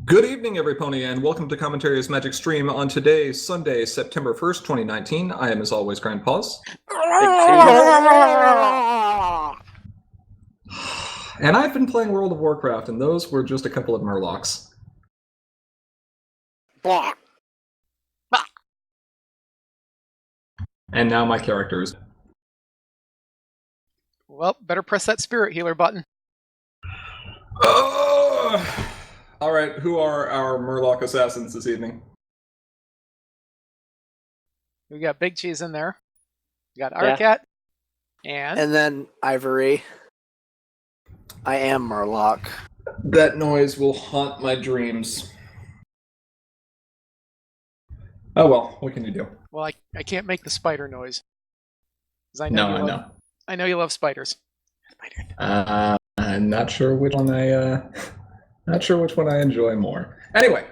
Good evening, everypony, and welcome to Commentary's Magic Stream on today's Sunday, September 1st, 2019. I am, as always, Grandpaws. And I've been playing World of Warcraft, and those were just a couple of Murlocs. And now my characters. Well, better press that spirit healer button. Alright, who are our Murloc assassins this evening? We got Big Cheese in there. We got Arcat. And then Ivory. I am Murloc. That noise will haunt my dreams. Oh well, what can you do? Well, I can't make the spider noise. I know. I know you love spiders. I'm not sure which one I enjoy more. Anyway,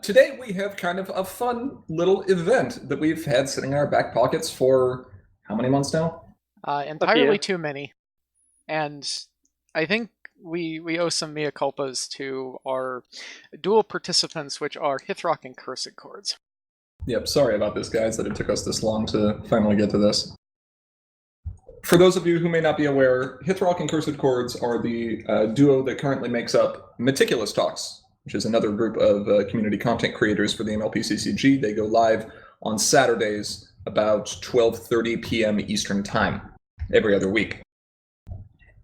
today we have kind of a fun little event that we've had sitting in our back pockets for how many months now? Entirely too many. And I think we owe some mea culpas to our duel participants, which are Hithrock and Cursed Chords. Yep, sorry about this, guys, that it took us this long to finally get to this. For those of you who may not be aware, Hithrock and Cursed Chords are the duo that currently makes up Meticulous Talks, which is another group of community content creators for the MLPCCG. They go live on Saturdays about 12:30 p.m. Eastern Time every other week.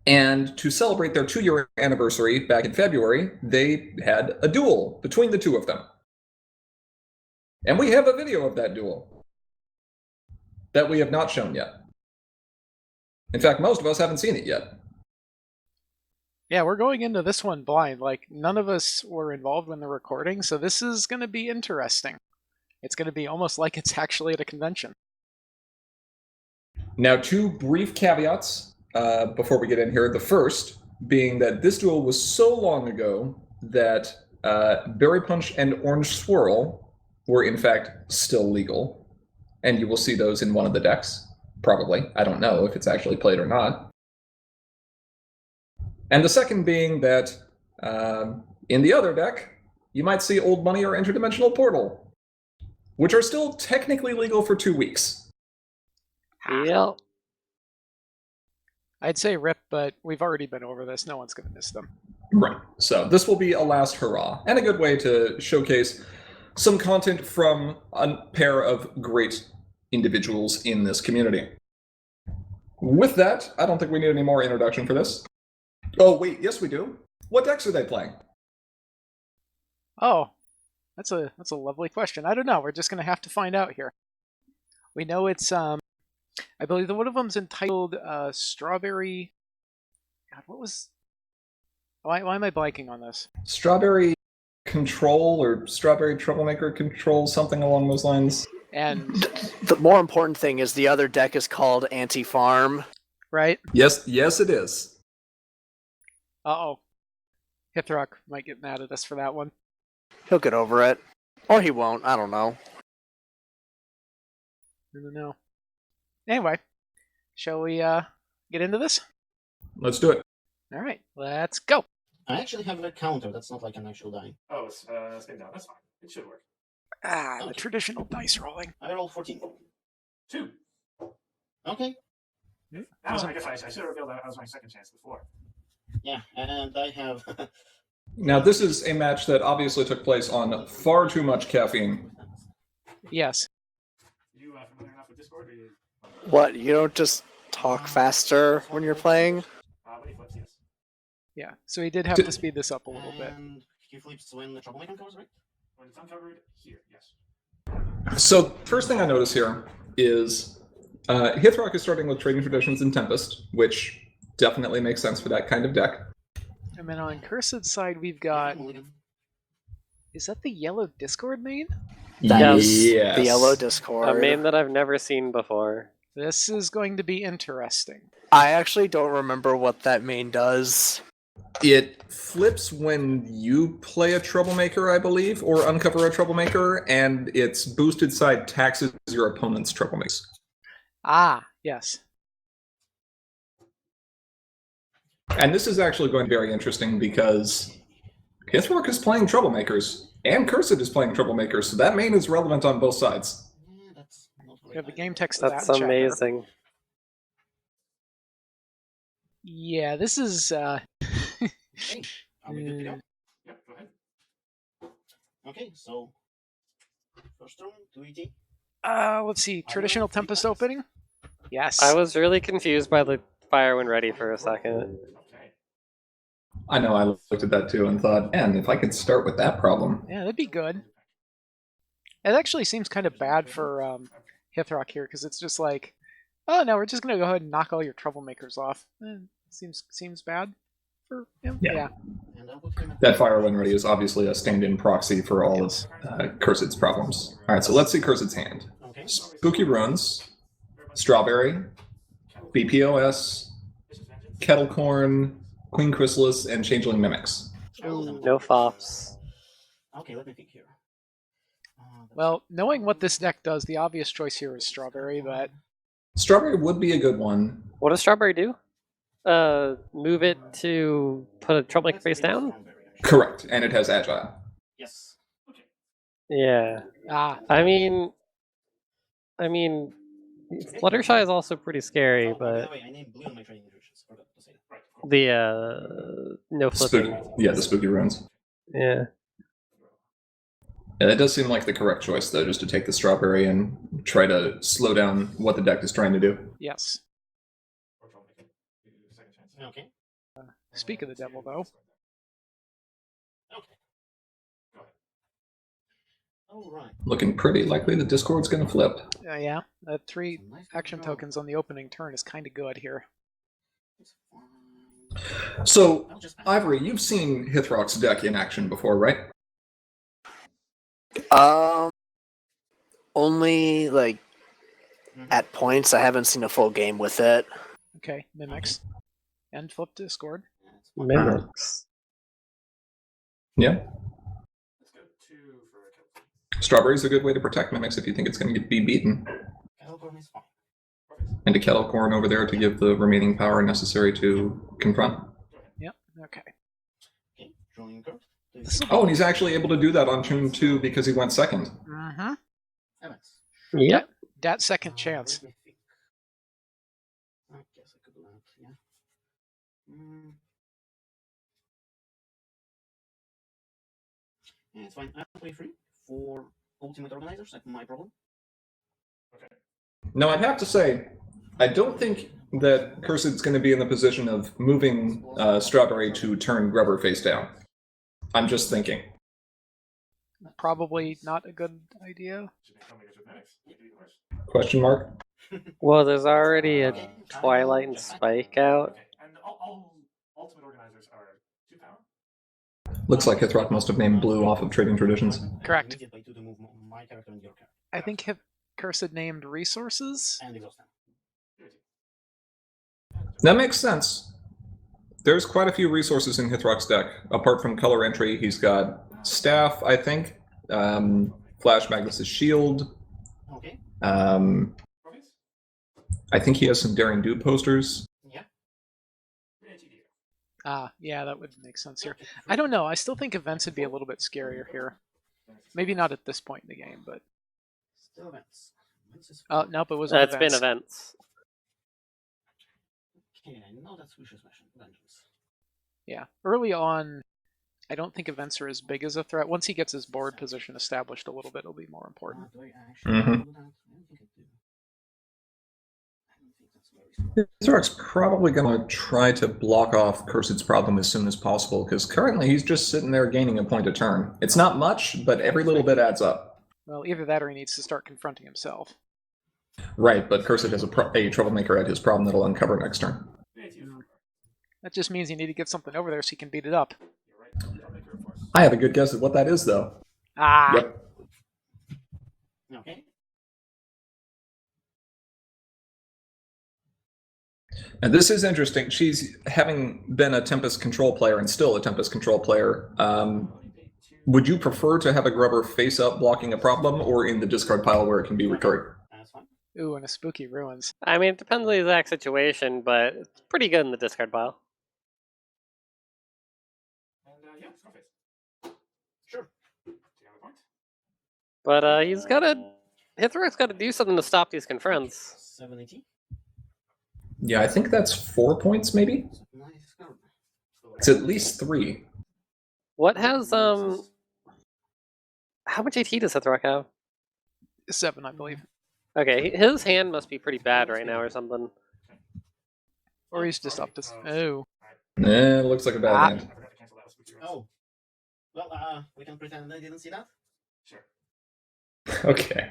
And to celebrate their 2-year anniversary back in February, they had a duel between the two of them. And we have a video of that duel that we have not shown yet. In fact, most of us haven't seen it yet. Yeah, we're going into this one blind. Like, none of us were involved in the recording, so this is going to be interesting. It's going to be almost like it's actually at a convention. Now, two brief caveats before we get in here. The first being that this duel was so long ago that Berry Punch and Orange Swirl were in fact still legal. And you will see those in one of the decks. Probably. I don't know if it's actually played or not. And the second being that in the other deck, you might see Old Money or Interdimensional Portal, which are still technically legal for 2 weeks. Yep. I'd say rip, but we've already been over this. No one's going to miss them. Right. So this will be a last hurrah, and a good way to showcase some content from a pair of great individuals in this community. With that, I don't think we need any more introduction for this. Oh, wait, yes we do. What decks are they playing? Oh, that's a lovely question. I don't know. We're just going to have to find out here. We know it's, I believe that one of them's entitled Strawberry... God, what was... Why am I blanking on this? Strawberry Control or Strawberry Troublemaker Control, something along those lines. And the more important thing is the other deck is called Anti-Farm. Right? Yes, it is. Uh-oh. Hithrock might get mad at us for that one. He'll get over it. Or he won't, I don't know. I don't know. Anyway, shall we get into this? Let's do it. Alright, let's go! I actually have a counter. That's not like an actual die. Oh, it's spin down. That's fine. It should work. The Okay. traditional dice rolling. I rolled 14. 2. Okay. Now, I guess I should have revealed that was my second chance before. Yeah, and I have... Now, this is a match that obviously took place on far too much caffeine. Yes. You familiar enough with Discord? Or you... What, you don't just talk faster when you're playing? When he flips, yes. Yeah, so he did have to speed this up a little bit. And he flips when the troublemaker comes, right? When it's uncovered, here, yes. So, first thing I notice here is Hithrock is starting with Trading Traditions and Tempest, which definitely makes sense for that kind of deck. And then on Cursed side, we've got... Mulligan. Is that the yellow Discord main? That's Yes. the yellow Discord. A main that I've never seen before. This is going to be interesting. I actually don't remember what that main does. It flips when you play a Troublemaker, I believe, or uncover a Troublemaker, and its boosted side taxes your opponent's Troublemakers. Ah, yes. And this is actually going to be very interesting because Hithrock is playing Troublemakers, and Cursed is playing Troublemakers, so that main is relevant on both sides. Yeah, that's not We great. have the game text of That's that in chat there. amazing. Yeah, this is. Okay, are we good to go? Yep, go ahead. Okay, so first turn, 2ET. Let's see. Traditional Tempest opening? Yes. I was really confused by the fire when ready for a second. Okay. I know, I looked at that too and thought, man, if I could start with that problem. Yeah, that'd be good. It actually seems kind of bad for Hithrock here, because it's just like, oh no, we're just gonna go ahead and knock all your Troublemakers off. Seems bad for him. Yeah. And I'll put him at That Fire When Ready is obviously a stand-in proxy for all of Cursed's problems. Alright, so let's see Cursed's hand. Okay. Spooky Runes, Strawberry, BPOS, Kettlecorn, Queen Chrysalis, and Changeling Mimics. No fops. Okay, let me think here. Well, knowing what this deck does, the obvious choice here is Strawberry, but Strawberry would be a good one. What does Strawberry do? Move it to put a Troublemaker face down? Correct, and it has Agile. Yes. Yeah. I mean, Fluttershy is also pretty scary, Oh, by the but way, I named blue on my training instructions. Forgot to say that. Right. the no flipping. The Spooky Runes. Yeah. Yeah, that does seem like the correct choice, though, just to take the Strawberry and try to slow down what the deck is trying to do. yes. Okay. Speak of the devil, though. Okay. Go ahead. All right. Looking pretty likely the Discord's going to flip. Yeah, that 3 action tokens on the opening turn is kind of good here. It's fine. So, I'll just Ivory, you've seen Hithrock's deck in action before, right? Only like at points. I haven't seen a full game with it. Okay, Mimics. And flip Discord. Mimics. Yeah. Let's go 2 for a kill. Strawberry's a good way to protect Mimics if you think it's going to be beaten. Kettlecorn is fine. Perfect. And a Kettlecorn over there to give the remaining power necessary to confront. Yep, okay. Okay, drawing card. Oh, and he's actually able to do that on turn 2 because he went second. Mm-hmm. Evans. Yep. That second chance. Let me think. I guess I could do that, yeah. Yeah, it's fine. I'll play free for Ultimate Organizers. That's my problem. Okay. Now, I'd have to say, I don't think that Cursed's going to be in the position of moving Strawberry to turn Grubber face down. I'm just thinking. Probably not a good idea. Should make Troublemakers with Mimics. Could be worse. Question mark? Well, there's already a Twilight and Spike out. Okay, and all Ultimate Organizers are 2 power? Looks like Hithrock must have named blue off of Trading Traditions. Correct. By 2 to move my character and your character. I think Cursed named resources. And exhaust them. That makes sense. There's quite a few resources in Hithrock's deck. Apart from color entry, he's got Staff, I think, Flash Magnus' Shield. Okay. Province? I think he has some Daring Do posters. Yeah. Yeah, that would make sense here. I don't know. I still think events would be a little bit scarier here. Maybe not at this point in the game, but Still events. Events is nope, it was That's been events. Okay, I know that's Wish's Vengeance. Yeah, early on, I don't think events are as big as a threat. Once he gets his board position established a little bit, it'll be more important. Do I actually do that? I don't think I do. I don't think that's very smart. Hithrock's probably going to try to block off Cursed's problem as soon as possible, because currently he's just sitting there gaining a point a turn. It's not much, but every little bit adds up. Well, either that or he needs to start confronting himself. Right, but Cursed has a Troublemaker at his problem that'll uncover next turn. That just means you need to get something over there so he can beat it up. I have a good guess at what that is, though. Ah! Yep. Okay. And this is interesting. She's having been a Tempest Control player and still a Tempest Control player. Would you prefer to have a Grubber face up blocking a problem or in the discard pile where it can be recurred? That's fine. Ooh, and a Spooky Ruins. I mean, it depends on the exact situation, but it's pretty good in the discard pile. And yeah, Scarface. Sure. Do you have a point? But he's gotta. Hithrock's got to do something to stop these confronts. 780. Yeah, I think that's 4 points, maybe? Nice card. It's at least 3. What has How much AT does Hithrock have? 7, I believe. Okay, his hand must be pretty bad right now or something. Or he's just up to. Oh. Looks like a bad Ah. hand. I forgot to cancel that with Spooky Ruins. Oh. Well, we can pretend I didn't see that. Sure. Okay.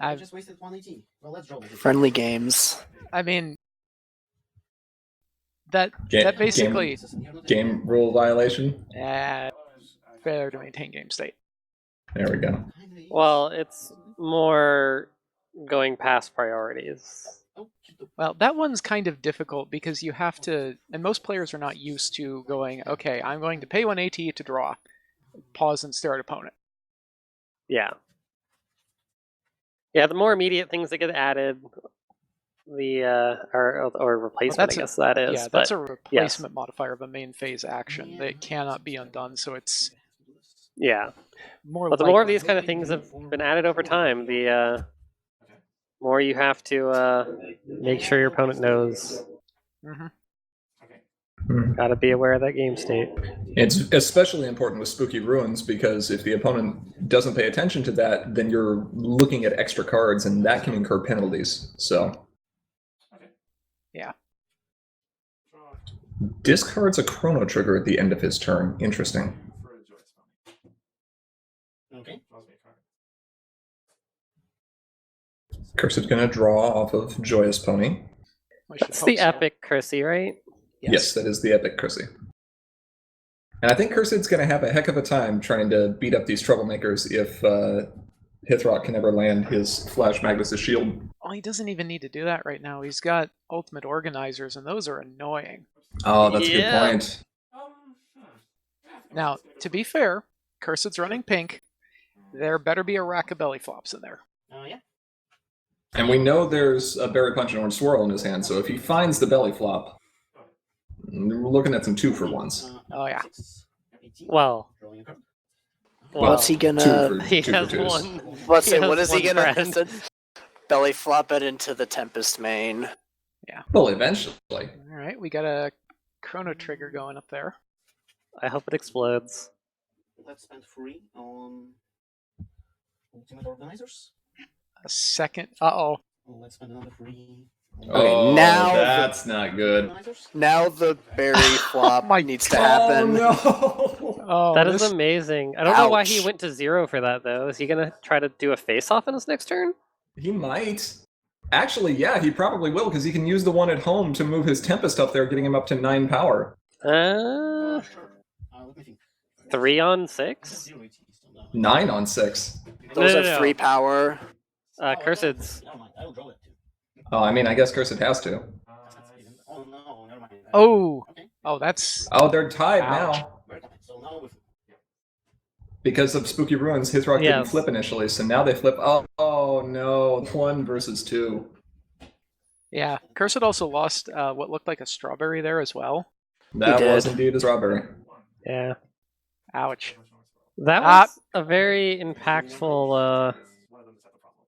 I I've- just wasted 180. Well, let's draw. Friendly games. I mean, that Ga- that basically Game rule violation. fair to maintain game state. There we go. Well, it's more going past priorities. Well, that one's kind of difficult because you have to, and most players are not used to going, okay, I'm going to pay 1 AT to draw, pause and stare at opponent. Yeah. Yeah, the more immediate things that get added, the or replacement, that's I guess that is. Yeah, but that's a replacement modifier of a main phase action that cannot be undone, so it's yeah. more But the more of likely- these kind of things have been added over time, the more you have to make sure your opponent knows. Mhm. Okay. Got to be aware of that game state. It's especially important with Spooky Ruins because if the opponent doesn't pay attention to that, then you're looking at extra cards and that can incur penalties. So Okay. Yeah. Draw discards a chrono trigger at the end of his turn. Interesting. for a joyous pony. Okay. Draws me a card. Cursed's gonna draw off of Joyous Pony. I should That's hope the so. epic Chrissy, right? Yes, that is the epic Chrissy. And I think Cursed's gonna have a heck of a time trying to beat up these troublemakers if Hithrock can ever land his Flash Magnus' shield. Well, he doesn't even need to do that right now. He's got ultimate organizers, and those are annoying. Oh, that's a Yeah. good point. Yeah, Now, to be fair, Cursed's running pink. There better be a rack of belly flops in there. Yeah. And we know there's a Berry Punch and Orange Swirl in his hand, so if he finds the belly flop, we're looking at some 2-for-1s. Oh, yeah. 680. Well, Drawing a card. What's he Two gonna? for he has 2-for-2s. one. Let's he say, has what is he one gonna friend. belly flop it into the Tempest main? Well, eventually. All right, we got a chrono trigger going up there. I hope it explodes. Let's spend 3 on Ultimate Organizers. A second. Uh-oh. Let's spend another 3. Oh, now the- that's not good. Organizers. Now the berry flop my needs to happen. Oh, Oh, That is this- amazing. I don't know why he Ouch. went to 0 for that, though. Is he going to try to do a face-off in his next turn? He might. Actually, yeah, he probably will, because he can use the one at home to move his Tempest up there, getting him up to 9 power. Uh, Sure. Let me think. 3 on 6? 0 AT, so no. 9 on 6. Those No, are no, no. 3 power. Cursed's. Never mind. I will draw it too. Oh, I mean, I guess Cursed has to. Oh no, never mind. Oh. Okay. Oh, that's... Oh, they're tied Ouch. now. Very tight. So now with Because of Spooky Ruins, Hithrock didn't Yes. flip initially, so now they flip. Oh no, 1 versus 2. Yeah. Cursed also lost what looked like a strawberry there as well. That did. was indeed a strawberry. Yeah. Ouch. That Ah. was a very impactful... One of them is at the problem.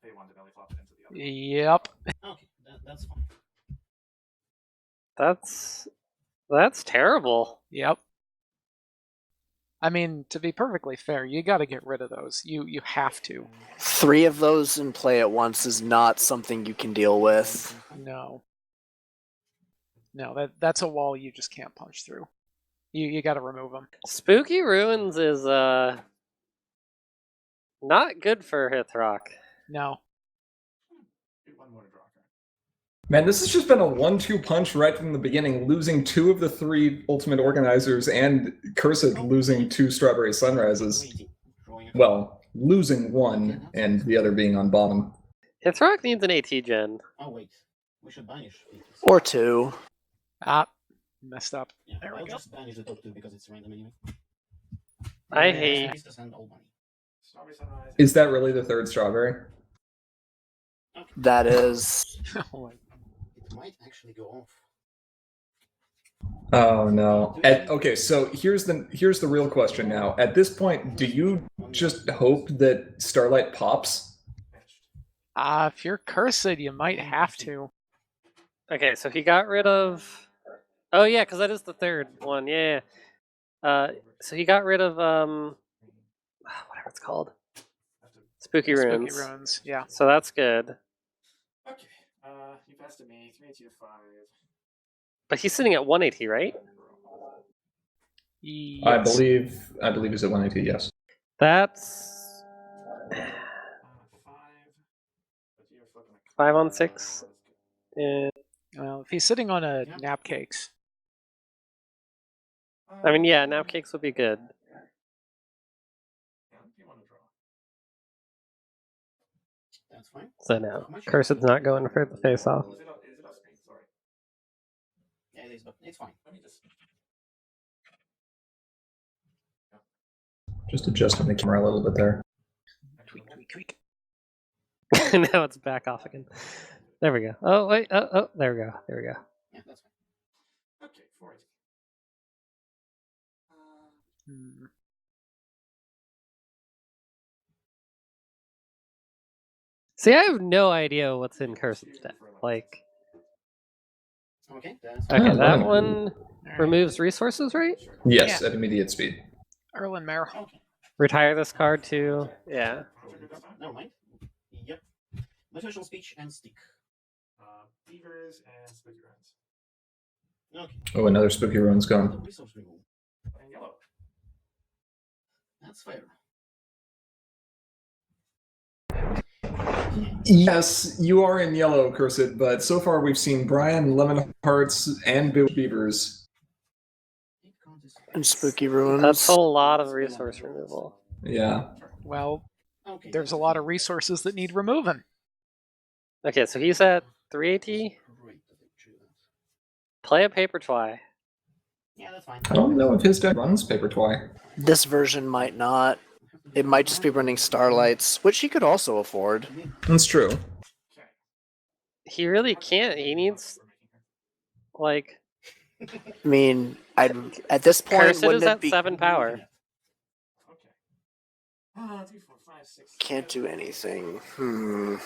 They wanted to belly flop it into the other. Yep. okay, that's fine. That's terrible. Yep. I mean, to be perfectly fair, you got to get rid of those. You have to. 3 of those in play at once is not something you can deal with. No. No, that's a wall you just can't punch through. You got to remove them. Spooky Ruins is not good for Hithrock. No. Get one more to draw a card. Man, this has just been a 1-2 punch right from the beginning, losing 2 of the 3 Ultimate Organizers and Cursed losing 2 Strawberry Sunrises. 3 AT. Drawing a card. Well, losing 1 and the other being on bottom. Hithrock needs an AT gen. Oh wait, we should banish. Or 2. Ah, messed up. Yeah, There we I'll go. just banish the top 2 because it's random anyway. I hate... Please just send all money. Strawberry Sunrise. Is that really the 3rd Strawberry? That is. Oh my- It might actually go off. Oh no. Okay, so here's the real question now. At this point, do you just hope that Starlight pops? If you're cursed, you might have to. Okay, so he got rid of. Oh yeah, because that is the third one. Yeah. So he got rid of whatever it's called, spooky runes. Spooky runes, yeah. So that's good. Okay. You passed to me. 3 to 5. But he's sitting at 180, right? Yes. I believe he's at 180, yes. That's 5. But you're flipping a 5 on 6. Yeah. Well, if he's sitting on a nap cakes, I mean, yeah, nap cakes would be good. Yeah, you want to draw. That's fine. So no, Cursed's not going for the face off. Is it off screen? Sorry. Yeah, it is, but it's fine. Let me just. Just adjusting the camera a little bit there. tweak, tweak, tweak. Now it's back off again. There we go. Oh wait. Oh, there we go. There we go. Yeah, that's fine. Okay, 480. Hmm. See, I have no idea what's in Cursed's deck. Like, Okay, that's okay, Oh, that wow. one Alright. removes resources, right? Yes, Yeah. at immediate speed. Erlen Mare. okay. Retire this card too. Yeah. Never mind. Yep. Motivational speech and stick. Beavers and spooky runs. Okay. Oh, another spooky rune's gone. Resource removal. And yellow. That's fair. Yes, you are in yellow, Cursed, but so far we've seen Brian, Lemon Hearts, and Beavers. And spooky ruins. That's a lot of resource removal. Yeah. Well, Okay. there's a lot of resources that need removing. Okay, so he's at 380. Great that they drew that. Play a paper twy. Yeah, that's fine. I don't know if his deck runs Paper Twy. This version might not. It might just be running Starlights, which he could also afford. That's true. Okay. He really can't. He needs like I mean, at this point, Cursed wouldn't is it at be 7 power. Okay. 3, 4, 5, 6. can't do anything? Hmm.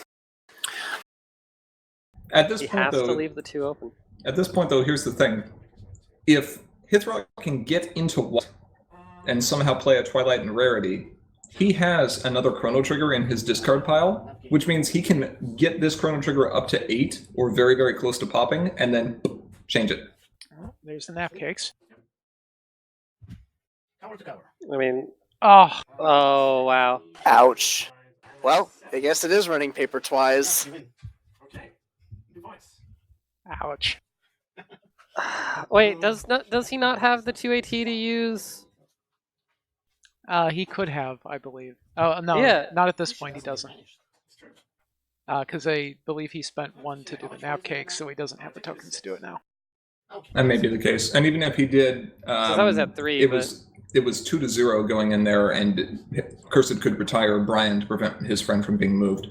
At this He point, has to though, leave the 2 open. here's the thing: if Hithrock can get into white and somehow play a Twilight and Rarity, he has another Chrono Trigger in his discard pile, which means he can get this Chrono Trigger up to 8 or very, very close to popping, and then change it. Oh, there's the nap cakes. Cover to cover. I mean, Oh, oh wow. Ouch. Well, I guess it is running Paper Twice. You win. Okay. New points. ouch. Wait, does he not have the 2 AT to use? He could have, I believe. Oh, no, Yeah. not at this point, he doesn't. It's true. Because I believe he spent 1 to do the nap cakes, so he doesn't have the tokens to do it now. Okay. That may be the case. And even if he did, I was at 3, it was 2-0 going in there, and Cursed could retire Brian to prevent his friend from being moved.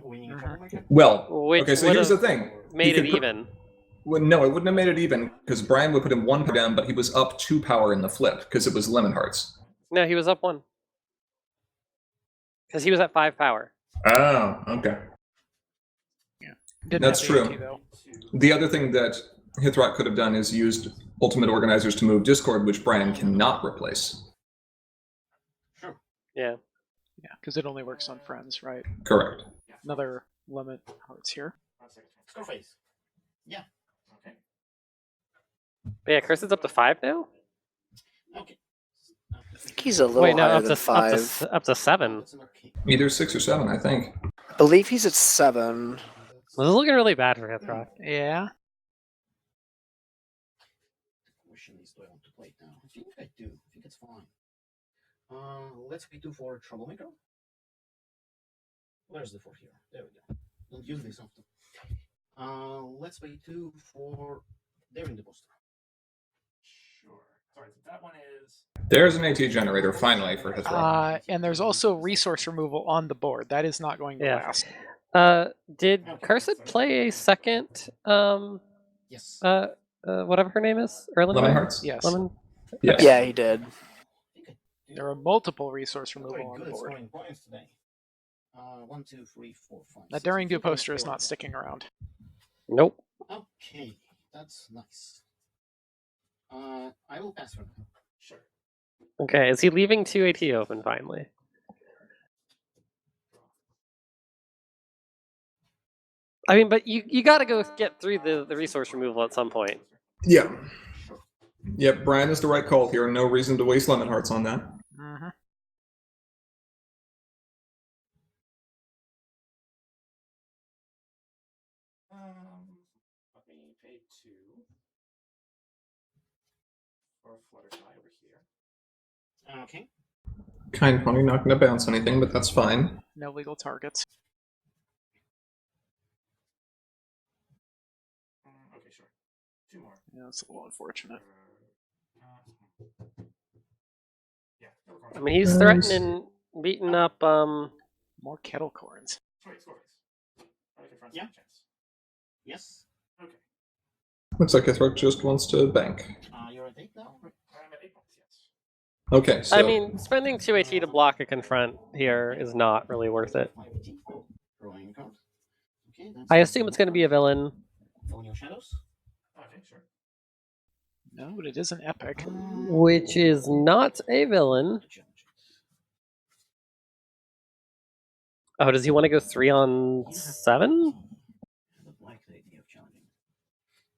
Winning a troublemaker? Well, Which okay, so here's the would've thing. made He it could- even. Well, no, it wouldn't have made it even, because Brian would put him 1 power down, but he was up 2 power in the flip, because it was Lemon Hearts. No, he was up 1. Because he was at 5 power. Oh, okay. Didn't That's have true. AT, though. The other thing that Hithrock could have done is used Ultimate Organizers to move Discord, which Brian cannot replace. Sure. Yeah. Yeah, because it only works on friends, right? Correct. Another limit hearts here. Scarface. Yeah. Okay. But yeah, Cursed's up to 5 now? Okay. I think he's a little Wait, no, higher up than to 5. up to 7. That's an arcade. Either 6 or 7, I think. I believe he's at 7. Well, this is looking really bad for Hithrock. Yeah. Question is, do I want to play it now? I think I do. I think it's fine. Let's pay 2 for Troublemaker. Where's the 4 here? There we go. Don't use this often. Let's pay 2 for Daring the Booster. Sure. Sorry, so that one is. There's an AT generator, finally, for Hithrock. And there's also resource removal on the board. That is not going to Yeah. last. Did Cursed play a second Yes. whatever her name is, Erlen. Lemon Hearts? Yes. Lemon. Yes. Yeah, he did. I think I do. There are multiple resource I'm removal very on good the at board. scoring points today. 1, 2, 3, 4, 5. That 6, Daring Do 2, poster is 4. not sticking around. Nope. Okay, that's nice. I will pass for now. Sure. Okay, is he leaving 2 AT open finally? I mean, but you got to go get through the resource removal at some point. Yeah. Yep, Brian is the right call here. No reason to waste Lemon Hearts on that. Mm-hmm. Let me pay 2 for Flutterfly over here. Okay. Kind Pony not going to bounce anything, but that's fine. No legal targets. Okay, sure. 2 more. Yeah, that's a little unfortunate. Yeah. I mean, he's threatening beating up. More kettle corns. Wait, score face. I confront Yeah. chance. Yes. Okay. Looks like Ithrock just wants to bank. You're at 8 now? I'm at 8 points, yes. Okay, so I mean, spending 2 AT to block a confront here is not really worth it. Drawing a card. Okay, that's I assume it's going to be a villain. Colonial Shadows. Okay, sure. No, but it is an epic. Which is not a villain. Oh, does he want to go 3 on 7? I don't like the idea of challenging.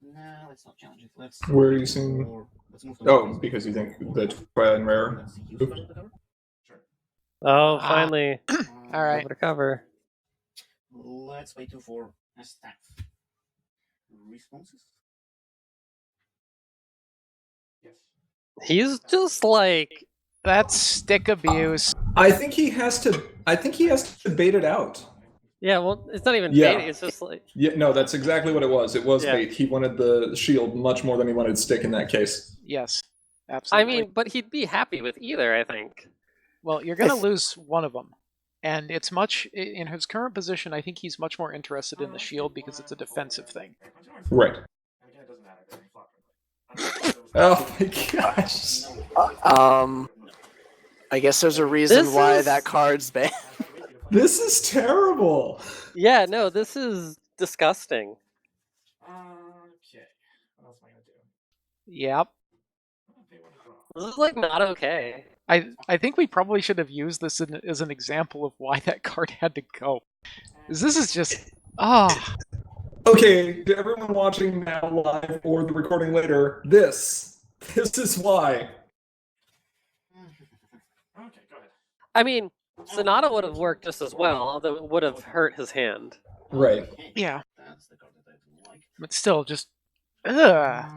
No, let's not challenge it. Let's. Where are you seeing- Let's move to oh, because you think the Twilight and Rare. Let's see, use the cover. Sure. Oh, finally. All right. Over to cover. Let's pay 2 for a staff. Responses. Yes. He's just like, That's stick abuse. I think he has to. I think he has to bait it out. yeah, well, it's not even Yeah. bait, it's just like, Yeah, no, that's exactly what it was. It was Yeah. bait. He wanted the shield much more than he wanted stick in that case. Yes, I absolutely. mean, but he'd be happy with either, I think. Well, you're going to lose one of them. And it's much, in his current position, I think he's much more interested in the shield because it's a defensive thing. Right. And again, it doesn't matter. They're in flop. Oh my gosh. I guess there's a reason This why is- that card's banned. This is terrible. Yeah, no, this is disgusting. Okay. What else am I gonna do? Yep. Pay 1 to draw. This is like not okay. I think we probably should have used this as an example of why that card had to go. 'Cause this is just, Okay, to everyone watching now live or the recording later, this is why. Okay, go ahead. I mean, Sonata would have worked just as well, although it would have hurt his hand. Right. Okay, yeah, that's the card that I don't like. but still, just, So I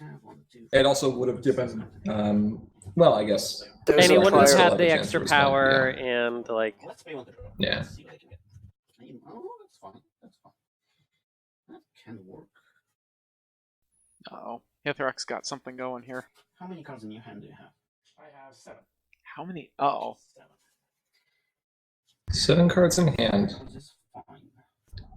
have 1, 2. It also would have given. Well, I guess. There's And he a wouldn't have prior- had have the a chance extra to respond, power and, like, Let's pay 1 to draw. Yeah. Let's see what I can get. Oh, that's fine. That's fine. That can work. uh-oh. Hithrock's got something going here. How many cards in your hand do you have? I have 7. How many? Uh-oh. 7. 7 cards in hand. This is fine.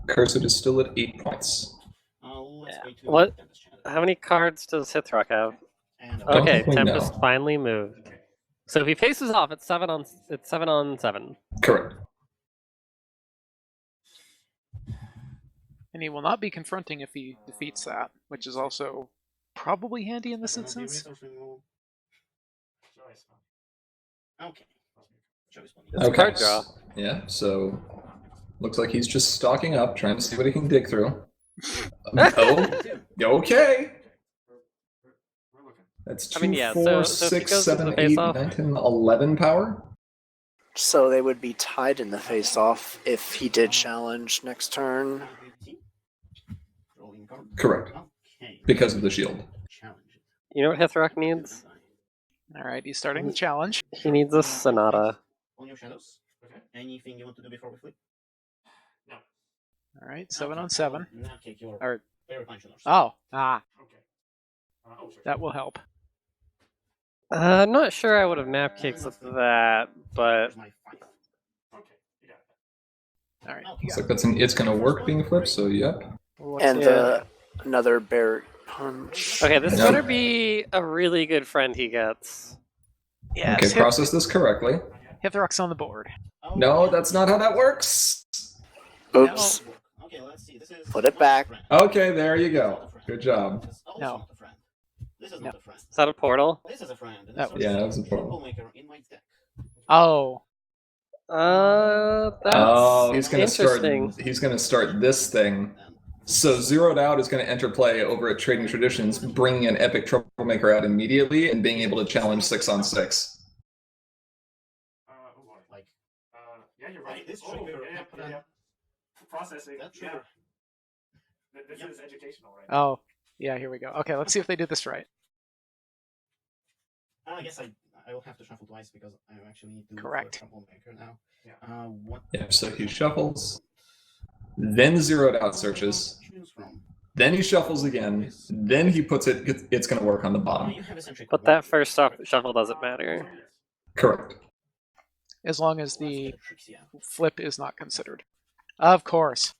Cursed is still at 8 points. Let's Yeah. pay 2. What? Tempest Shadow. how many cards does Hithrock have? And Don't Okay, think we Tempest know. finally moved. Okay. So if he faces off, it's 7 on 7. Correct. And he will not be confronting if he defeats that, which is also probably handy in this Will it be instance. resource removal? Choice. Okay. Choice one. It's a card draw. Yeah, so looks like he's just stocking up, trying to see what he can dig through. Oh, okay. We're looking. That's 2, I mean, yeah, 4, so if he 6, goes to the 7, 8, face-off- 9, 10, 11 power. So they would be tied in the face-off if he did challenge next turn. Drawing card. Correct. Okay. Because of the shield. Challenge it. You know what Hithrock needs? All right, he's starting the challenge. He needs a Sonata. On your shadows. Okay. Anything you want to do before we flip? No. All right, 7 Okay. on 7. Now take your Or, favorite pensioners. oh, Okay. Oh, sure. that will help. I'm not sure I would have map kicks with that, but Here's my 5. Okay. You got it. All right, Okay. you Looks got like it's gonna work being flipped. So yep. And yeah. another punch. Okay, this Yep. better be a really good friend he gets. Yes, Okay, process this correctly. Hithrock's on the board. Oh, No, yeah. that's not how that works. Oops. Okay, let's see. This is Put it back. Okay, there you go. Good job. This is also No. not a friend. This is No. not a friend. Is that a portal? This is a friend. and That this was- Yeah, is that was a a portal. troublemaker in my deck. Oh, That's Oh, he's gonna start. interesting. He's gonna start this thing. So Zeroed Out is going to enter play over at Trading Traditions, bringing an epic troublemaker out immediately and being able to challenge 6-on-6. Oh boy. Like, Yeah, you're Like, right. this Oh, trigger yeah, happened. yeah. Processing. that Yeah. trigger. This Yep. is educational, right? oh, yeah. Here we go. Okay, let's see if they did this right. I guess I will have to shuffle twice because I actually need to look for a Correct. troublemaker now. Yeah. What? Yeah, so he shuffles, then Zeroed Out searches, Choose from. then he shuffles again, then he puts it. It's going to work on the bottom. You have a centric But one. that first shuffle doesn't matter. Correct. As long as Let's the get a Trixie out. flip is not considered. Of course.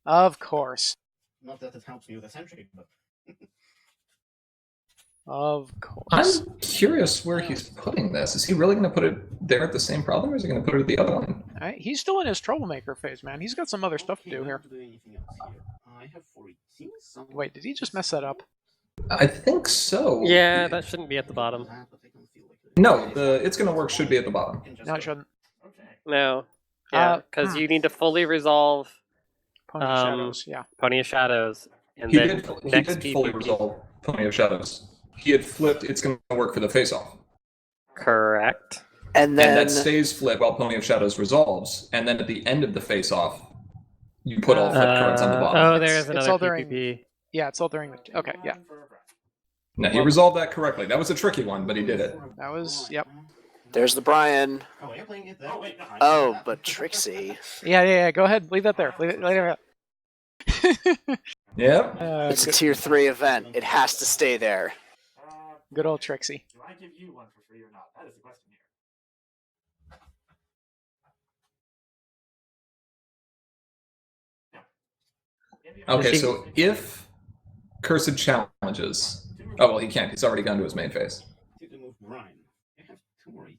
Of course. Not that it helps me with a centric, but Of course. I'm curious where he's putting this. Is he really going to put it there at the same problem, or is he going to put it at the other one? Alright, he's still in his troublemaker phase, man. He's got some other stuff to Okay, do I here. don't have to do anything else here. I have 14. Wait, did he just mess that up? I think so. Yeah, that shouldn't be at the bottom. No, the it's going to work should be at the bottom. No, it shouldn't. Okay. No. Yeah, Uh, because you need to fully resolve Pony of Um, Shadows, yeah. Pony of Shadows. And He then did next fully PvP. resolve Pony of Shadows. He had flipped. It's going to work for the face-off. Correct. And And then that stays flip while Pony of Shadows resolves, and then at the end of the face-off, you put all flip cards on the bottom. Oh, It's- there's it's another all during- PvP. Yeah, it's all during the... Okay, yeah. Now, he resolved that correctly. That was a tricky one, but he did it. That was... Yep. there's the Brian. Oh, you're playing it there? Oh, wait, no. Oh, but Trixie. Yeah, go ahead. Leave that there. Leave it there. Yep. It's a tier 3 event. It has to stay there. Good old Trixie. Do I give you one for free or not? That is the question here. Yeah. Okay, so if Cursed challenges... Oh, well, he can't. He's already gone to his main phase. To move Brian. I have 2 more AT.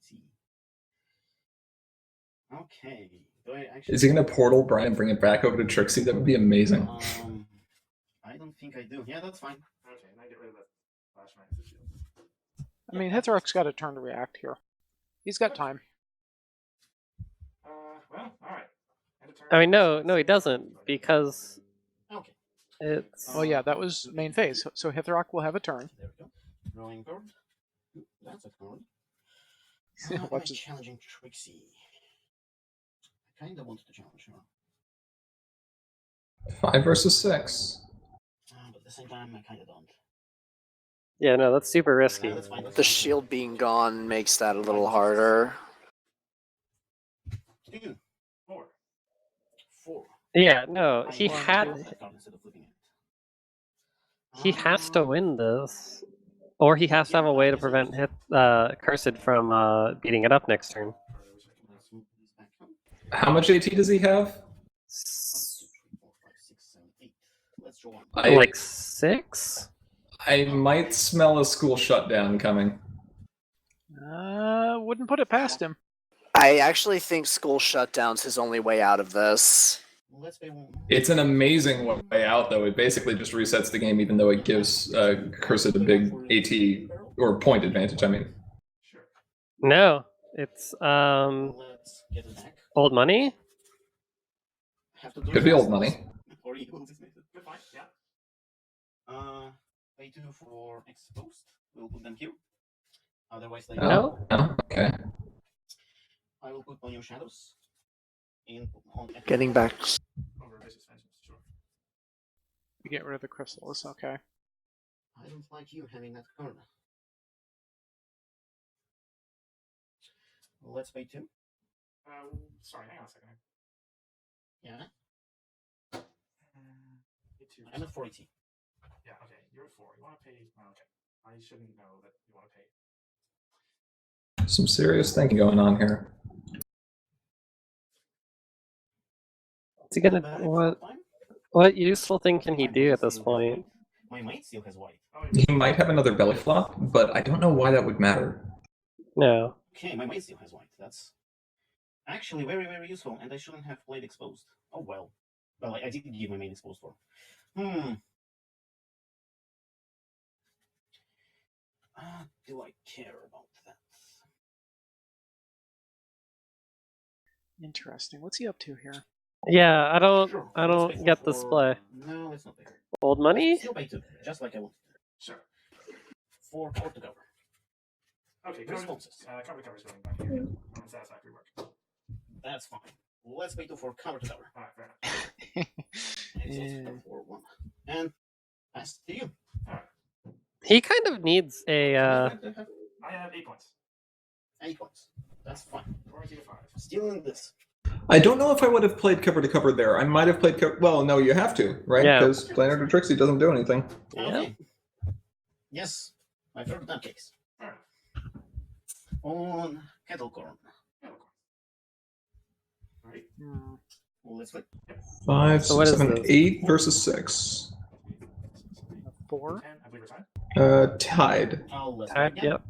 Okay. Do I actually... Is he going to portal Brian and bring it back over to Trixie? That would be amazing. I don't think I do. Yeah, that's fine. Okay, now get rid of that flash magnet shield. I mean, Hithrock's got a turn to react here. He's got time. Well, alright. End of turn. I mean, no, he doesn't, because Okay. it's... Well, yeah, that was main phase. So Hithrock will have a turn. There we go. Drawing card. Ooh, that's a card. Watch I'm it. challenging Trixie. I kind of wanted to challenge her. 5 versus 6. But at the same time, I kind of don't. Yeah, no, that's super Yeah, risky. that's fine. That's The fine. shield being gone makes that a little harder. 2, 4. 4. Yeah, no, he I had... draw that card instead of flipping it. He has to win this. Or he has to have a way to prevent Cursed from beating it up next turn. Let's move this back up. How much AT does he have? 1, 2, 3, 4, 5, 6, 7, 8. Let's draw one. Like 6? I might smell a school shutdown coming. Wouldn't put it past him. I actually think school shutdown's his only way out of this. Let's pay 1. It's an amazing way out, though. It basically just resets the game, even though it gives Cursed a big AT or point advantage. I mean, Sure. No, it's Let's get it back. old money. Have to do could be it old fast. money. Or you will dismiss it. Good point, yeah. Pay 2 for exposed. We'll put them here. Otherwise, they No. Oh, okay. I will put on your shadows. In on Getting back. Over vicious vengeance, sure. You get rid of the crystals. Okay. I don't like you having that card. Let's pay 2. Sorry, hang on a second. Yeah. Hit 2. I'm at 40. Yeah, okay. You're at 4. You want to pay... Oh, okay. I shouldn't know that you want to pay. Some serious thinking going on here. What's he gonna? What useful thing can he do at this point? My mate still has white. Oh, He might have another belly flop, but I don't know why that would matter. No. Okay, my mate still has white. That's actually very, very useful, and I shouldn't have played exposed. Oh well. Well, I did give my main exposed for. Do I care about that? Interesting. What's he up to here? Yeah, I don't Sure. I Let's don't pay get for- this play. No, let's not pay. Old money? Still pay 2, just like I wanted. Sure. 4 power to cover. Okay, Responses. cover to cover's going back here. Unsatisfactory work. That's fine. Let's pay 2 for cover to cover. Alright, fair enough. Exhaust for 1. And pass to you. Alright. He kind of needs a I have 8 points. 8 points. That's fine. 40 to 5. Stealing this. I don't know if I would have played cover to cover there. I might have played cover. Well, no, you have to, right? Yeah. Because Planar to Trixie doesn't do anything. Yeah. Okay. Yes, my favorite nut cakes. Alright. On kettle corn. Yeah, of course. Alright. Hmm. Let's flip. 5, So what 6, is 7, this? 8 versus 6. 4. 10, I believe we're tied. Tied. Let's Type, flip again. yep.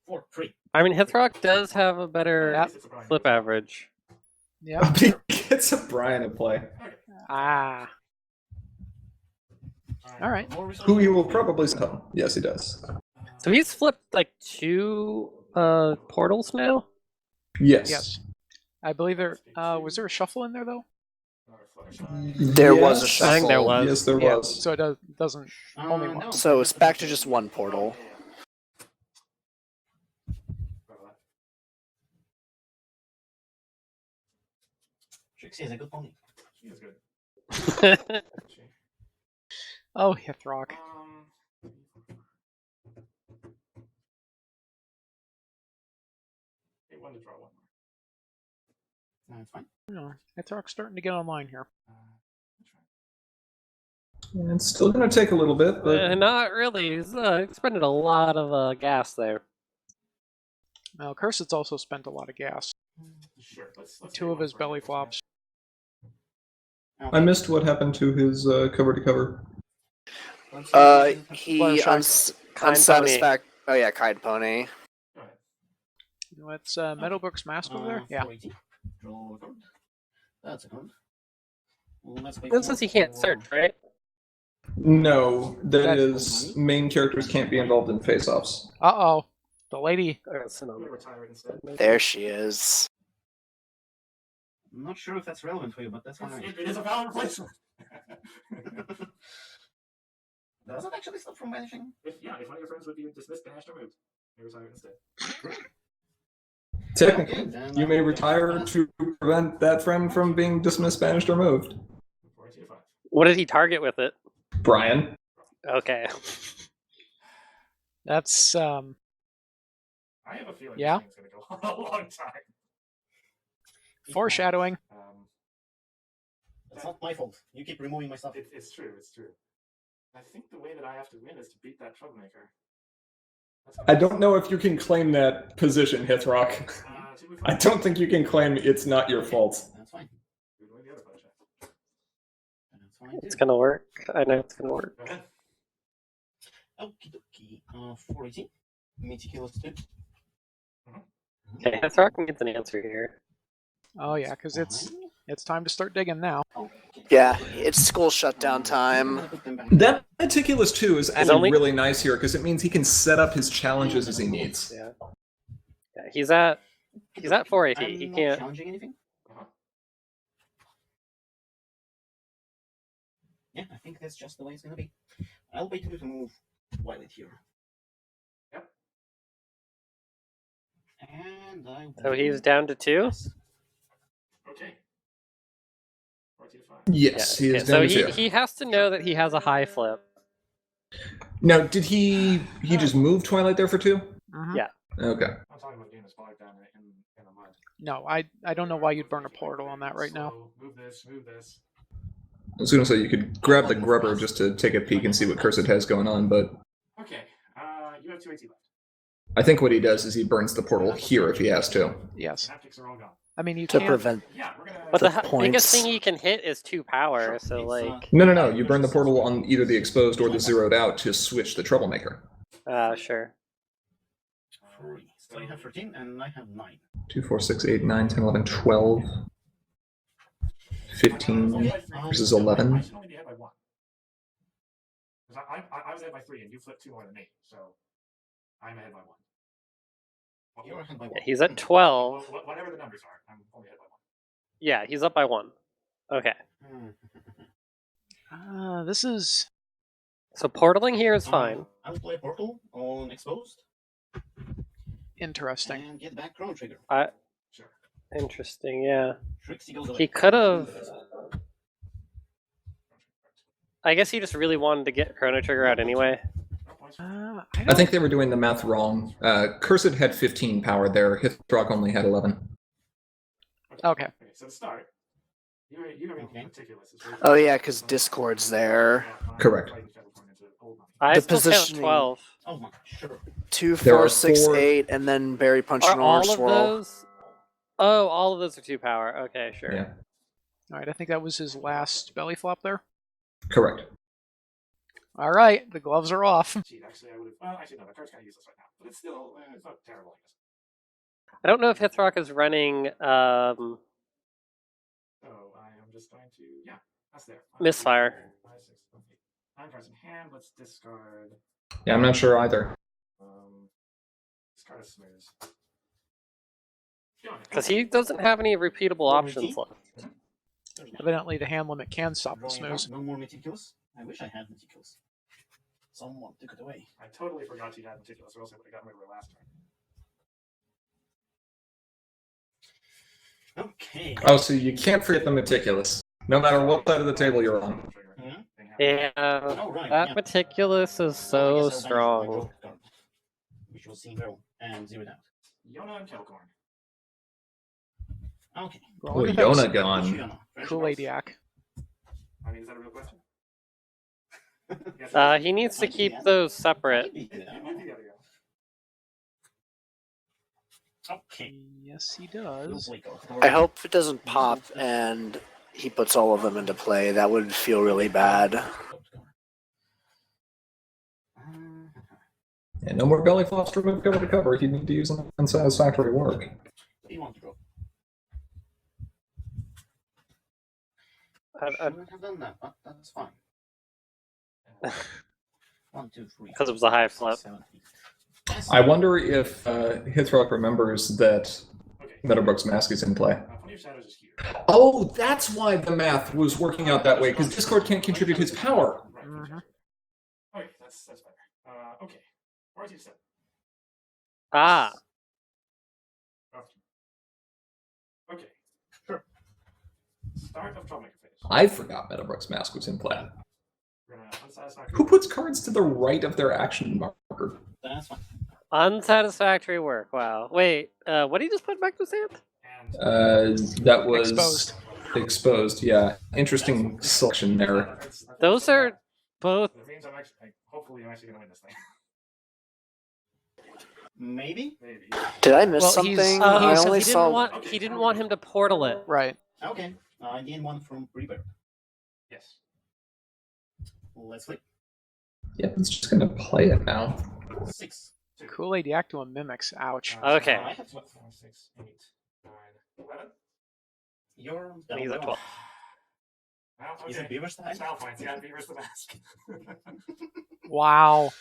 4, 3. I mean, Hithrock does have a better At least it's a Brian. flip average. Yep. But he gets a Brian to play, Ah. All right. More resources. who he will probably send home. Yes, he does. So he's flipped like 2 portals now? Yes. Yes. I believe there was there a shuffle in there though? There was a Yes. I think there shuffle. was. Yes, there Yeah. was. So it doesn't only one. No. So it's back to just one portal. Trixie is a good pony. She is good. Oh, Hithrock. Hey, one to draw one more. That's fine. No, Hithrock's starting to get online here. It's still going to take a little bit, but Not really. He's expended a lot of gas there. Well, Cursed's also spent a lot of gas. Sure. Let's 2 take of one his for belly it. flops. I missed what happened to his cover to cover. He Fluttershy. unsatisfactory. Oh yeah, Kite Pony. Go ahead. What's Meadowbrook's mask over there? Yeah. 480. Draw a card. That's a card. Let's pay This says he can't for- search, right? No, that That- is, main characters can't be involved in face-offs. Uh-oh. The lady. Or it's I'm another- gonna retire it instead. There she is. I'm not sure if that's relevant for you, but that's fine. It is a valid replacement. Does it actually stop from vanishing? If one of your friends would be dismissed, banished, or moved, you retire it instead. Technically, then you may retire to prevent that friend from being dismissed, banished, or moved. 40 to 5. What did he target with it? Brian. Okay. That's I have a feeling Yeah? this thing's gonna go a long time. foreshadowing. It's not my fault. You keep removing my stuff. It's true. It's true. I think the way that I have to win is to beat that troublemaker. I don't know if you can claim that position, Hithrock. I don't think you can claim it's not your fault. That's fine. We're doing the other punch. That's fine. It's gonna work. I know it's gonna work. Go ahead. Okie dokie. 480. Meticulous 2. Okay, Hithrock needs an answer here. Oh yeah, because it's time to start digging now. Yeah, it's school shutdown time. That Meticulous 2 is actually only- really nice here because it means he can set up his challenges as he needs. Yeah. Yeah, he's at 480. He I'm not can't. challenging anything. Uh-huh. Yeah, I think that's just the way it's gonna be. I'll wait for you to move Violet here. Yep. And I will... So he's down to 2. Yes. Okay. 40 to 5. Yes, he is So down to 2. he has to know that he has a high flip. Now, did he just move Twilight there for 2? Mhm. Yeah. Okay. I'm talking about getting this bog down in the mud. No, I don't know why you'd burn a portal on that right now. So move this, move this. I was going to say you could grab the grubber just to take a peek and see what Cursed has going on, but Okay. You have 280 left. I think what he does is he burns the portal here if he has to. Yes. Haptics are all gone. I mean, you to can't. prevent. Yeah, we're gonna. But The the biggest points. thing he can hit is 2 power, Sure, so it's, like, No. You burn the portal on either the exposed or the zeroed out to switch the troublemaker. sure. 3. So you have 13, and I have 9. 2, 4, 6, 8, 9, 10, 11, 12, 15 versus 11. I should only be ahead by 1. Because I was ahead by 3, and you flipped 2 more than me, so I'm ahead by 1. You're ahead by 1. Yeah, he's at 12. Whatever the numbers are, I'm only ahead by 1. Yeah, he's up by 1. Okay. This is. So portaling here is fine. I'll play Portal on Exposed Interesting. and get back Chrono Trigger. Sure. Interesting, yeah. Trixie goes away. He could have. I guess he just really wanted to get Chrono Trigger out anyway. I think they were doing the math wrong. Cursed had 15 power there. Hithrock only had 11. Okay. So to start, you are Okay. meticulous. Oh yeah, because Discord's there. Correct. I The still count positioning- 12. Oh my, sure. 2, There 4, are 6, four- 8, and then Berry Punch Are and all Orange of Swirl. those? Oh, all of those are 2 power. Okay, sure. Yeah, All right. I think that was his last belly flop there. correct. All right. The gloves are off. Actually, I would have. Well, actually, no. The card's kind of useless right now, but it's still it's not terrible. I guess. I don't know if Hithrock is running So I am just going to that's there. Misfire. 5, 6, 7, 8. 9 cards in hand. Let's discard. Yeah, I'm not sure either. Discard a snooze. because he doesn't have any repeatable options left. Evidently, the hand limit can stop the Drawing snooze. out, no more Meticulous. I wish I had Meticulous. Someone took it away. I totally forgot you had meticulous, or else I would have gotten rid of it last turn. Okay. Oh, so you can't forget the meticulous, no matter what side of the table you're on. Yeah, Oh, right. that yeah. Meticulous is Oh, I so guess I'll banish my strong. broke card, which was seen well and zeroed out. Yona and Kelcorn. Okay. Oh, Yona gone. Shiona, fresh Kool-Aid box. yak. I mean, is that a real question? He needs to keep those separate. Okay. Yes, he does. I hope it doesn't pop and he puts all of them into play. That would feel really bad. And no more belly flops to remove cover to cover if you need to use unsatisfactory work. You want to go? I- Shouldn't have done that, but that's fine. 1, 2, 3. Because it was a high flip. 7, 8. Yes. I wonder if Hithrock remembers that Meadowbrook's Mask is in play. Plenty of shadows is here. Oh, that's why the math was working out that way, because Discord can't contribute his power. Right. Mhm. Okay, that's better. Okay. Where's your set? Ah, Okay. Sure. Start of Troublemaker phase. I forgot Meadowbrook's Mask was in play. We're gonna unsatisfactory. Who puts cards to the right of their action marker? That's fine. unsatisfactory work. Wow. Wait, what did he just put back to his hand? And That was Exposed. Exposed, yeah. Interesting selection there. Those are both. That means I'm actually. Hopefully, I'm actually gonna win this thing. Maybe. Maybe. Did I miss Well, he's- something? uh, I so only he didn't saw. want. He didn't want him to portal it. Right. Okay. I gained 1 from Rebirth. Yes. Let's flip. Yep, it's just gonna play it now. 6. Kool-Aid yak to a mimics. Ouch. Okay. I have 12. 5, 6, 8, 9, 11. You're And he's down at by 12. Now, Is it Beaver's time? Style points. Yeah, Beaver's the mask. Wow.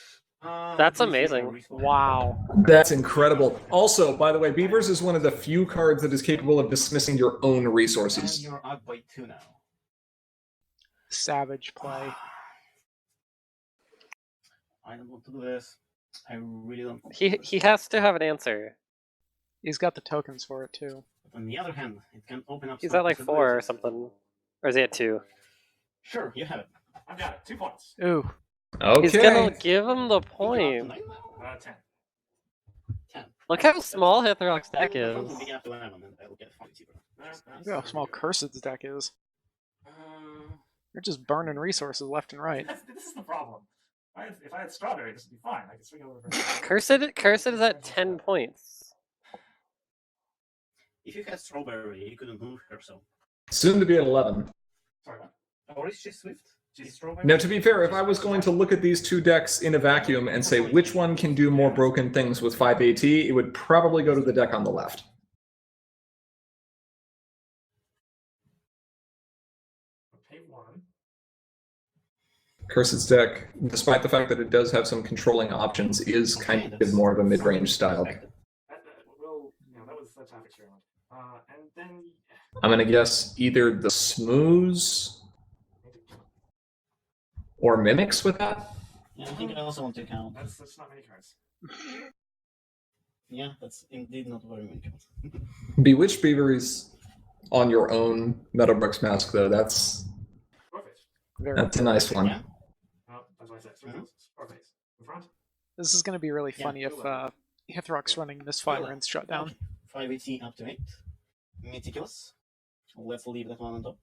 That's amazing. Wow. That's incredible. Also, by the way, Beavers is one of the few cards that is capable of dismissing your own And resources. you're out by 2 now. Savage play. I don't want to do this. I really don't. Want to He do this. he has to have an answer. He's got the tokens for it too. But on the other hand, it can open up. He's some at like 4 or possibilities. something, or is he at 2? Sure, you have it. I've got it. 2 points. Ooh. He's gonna Okay. give him the You got point. 9 now? 10. 10. Look how small Hithrock's deck The is. front will be after 11, and I'll get 5 cheaper. Look how small Cursed's deck is. Uh, You're just burning resources left and right. this is the problem. If I had strawberry, this would be fine. I could swing over. Cursed is at 10 points. If you had Strawberry, you couldn't move her, so. Soon to be at 11. Sorry, what? Or is she Swift? She's Strawberry? Now, to be fair, if I was going to look at these two decks in a vacuum and say which one can do more broken things with 5 AT, it would probably go to the deck on the left. Pay 1. Cursed's deck, despite the fact that it does have some controlling options, is kind of more of a mid-range style. Well, that's half experiment. And then I'm going to guess either the Smooths or Mimics with that. Yeah, I think I also want to count. that's not many cards. Yeah, that's indeed not very many cards. Bewitched Beaver is on your own Metalbricks Mask, though. That's a nice one. Yeah. Oh, that's why I said 3 houses. Or face. In front. This is going to be really Yeah, funny if Hithrock's running Misfire and Shutdown. 5 AT up to 8. Meticulous. Let's leave that one on top.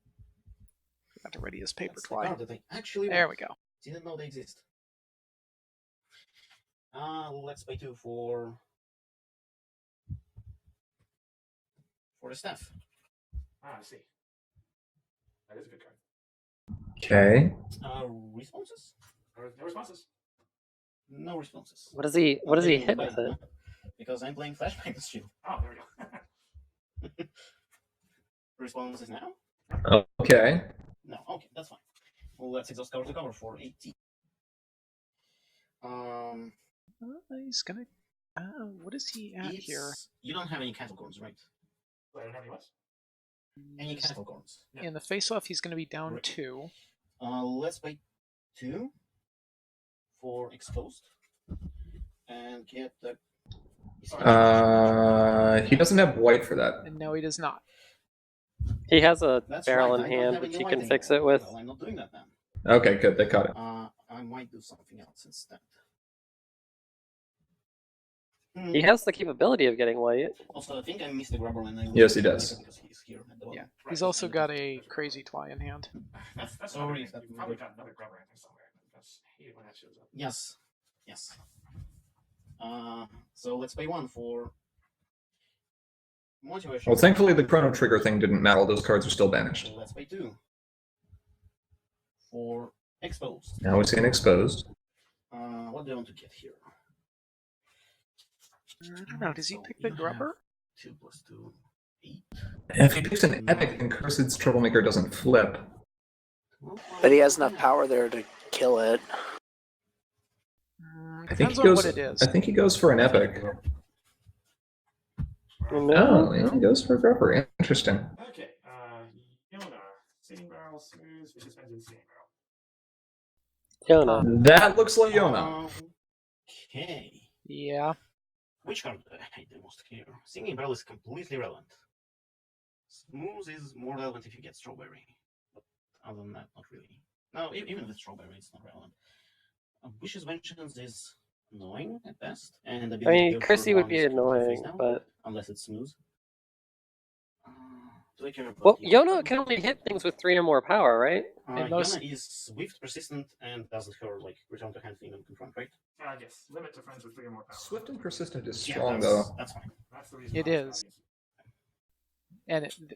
Got to ready his paper That's the twine. card that I actually There want. we go. Didn't know they exist. Let's pay 2 for the staff. I see. That is a good card. Okay. Responses? No responses. No responses. What does he hit with it? Because I'm playing Flashbang Shield. Oh, there we go. Responses now? Okay. No, okay, that's fine. Well, let's exhaust cover to cover for 80. He's gonna. What is he at here? You don't have any cattle corns, right? I don't have any what? Any cattle corns. In the face-off, he's gonna be down 2. Let's pay 2 for exposed and get the. He doesn't have white for that. And no, he does not. He has a That's barrel right, in I don't hand have which any he white can fix anymore. it with. Well, I'm not doing that then. Okay, good. They caught it. I might do something else instead. He has the capability of getting white. Also, I think I missed the grabber when I. Yes, he does. Because he's here at the bottom. Yeah, he's also got a crazy Twy in hand. That's Sorry, another thing. You've probably got another grubber in there somewhere. That's hate it when that shows up. Yes. Yes. So let's pay 1 for motivation. Well, thankfully the Chrono Trigger thing didn't matter. Those cards are still banished. Let's pay 2 for exposed. Now we're seeing exposed. What do I want to get here? I don't know. Does he So pick the you grubber? 2 plus 2, 8. If he picks an epic and Cursed's Troublemaker doesn't flip. But he has enough power there to kill it. I think Depends he on goes. what it is. I think he goes for an epic. No. Oh, he goes for a grubber. Interesting. Okay, Yona. Seating barrel, smooth, vicious vengeance, seating barrel. Yona. That looks like Yona. Okay. Yeah. Which card do I hate the most here? Singing Barrel is completely relevant. Smooth is more relevant if you get Strawberry. But other than that, not really. No, even with Strawberry, it's not relevant. Vicious Vengeance is annoying at best. And I mean, Chrissy would be annoying, now, but unless it's smooth. Do I care about well, Yona? Yona can only hit things with 3 or more power, right? And most- Yona is swift, persistent, and does her like return to hand thing and confront, right? Yes, limit to friends with 3 or more power. Swift and persistent is Yeah, strong, that's, though. that's fine. That's the reason It why it's is. not used. And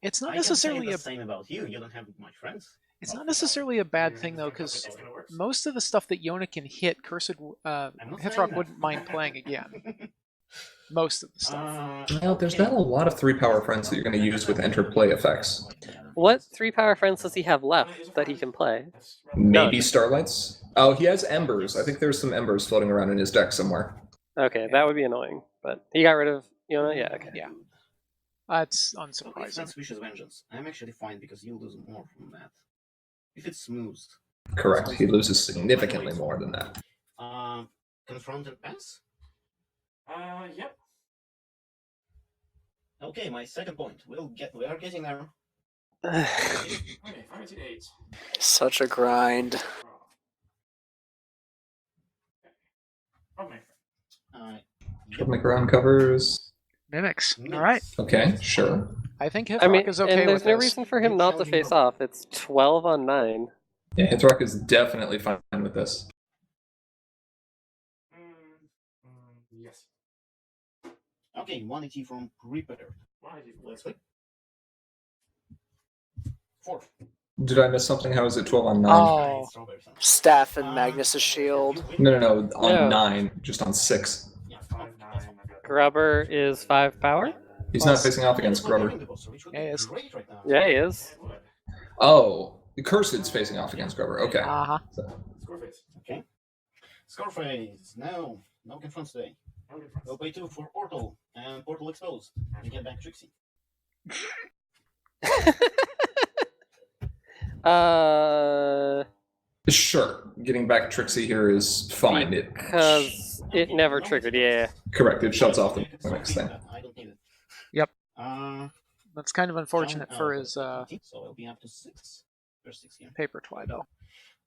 it's not I necessarily can a. say the same about you. You don't have much friends. It's not necessarily a bad thing though, because most of the stuff that Yona can hit, Cursed I'm not saying Hithrock that. wouldn't mind playing again. Most of the stuff. Well, there's not a lot of 3-power friends that you're going to use with enter play effects. What 3 power friends does he have left that he can play? That's Maybe None. Starlights. Oh, he has Embers. I think there's some Embers floating around in his deck somewhere. Okay, that would be annoying. But he got rid of Yona? Yeah, okay. Yeah. That's So if unsurprising. that's Vicious Vengeance, I'm actually fine because you lose more from that. If it's smooth. Correct. He loses significantly more than that. Confront and pass? Yep. Okay, my second point. We are getting there. Okay, 5 to 8. Such a grind. Oh, my. Troublemaker uncovers. Mimics. Mimics. All right. Okay, sure. I think Hithrock I mean, is okay and there's with no this. reason for him not to face off. It's 12 on 9. Yeah, Hithrock is definitely fine with this. Yes. Okay, 180 from Prepared. Let's play. 4. Did I miss something? How is it 12 on 9? Oh, Staff and Magnus's shield. No, on No. 9, just on 6. Yeah, 5, 9. I've got Grubber is 5 power. He's not facing off against Grubber. Yeah, he is. Yeah, he is. Oh, Cursed's facing off against Grubber. Okay. uh-huh. Scoreface. Okay. Scarface. No confronts today. We'll pay 2 for Portal, and Portal exposed. And get back Trixie. Sure. Getting back Trixie here is fine. Because it never triggered, yeah. Correct. It shuts off the next thing. I don't need it. Yep. Uh, That's kind of unfortunate for his so it'll be up to 6. There's 6 here. paper twi, though.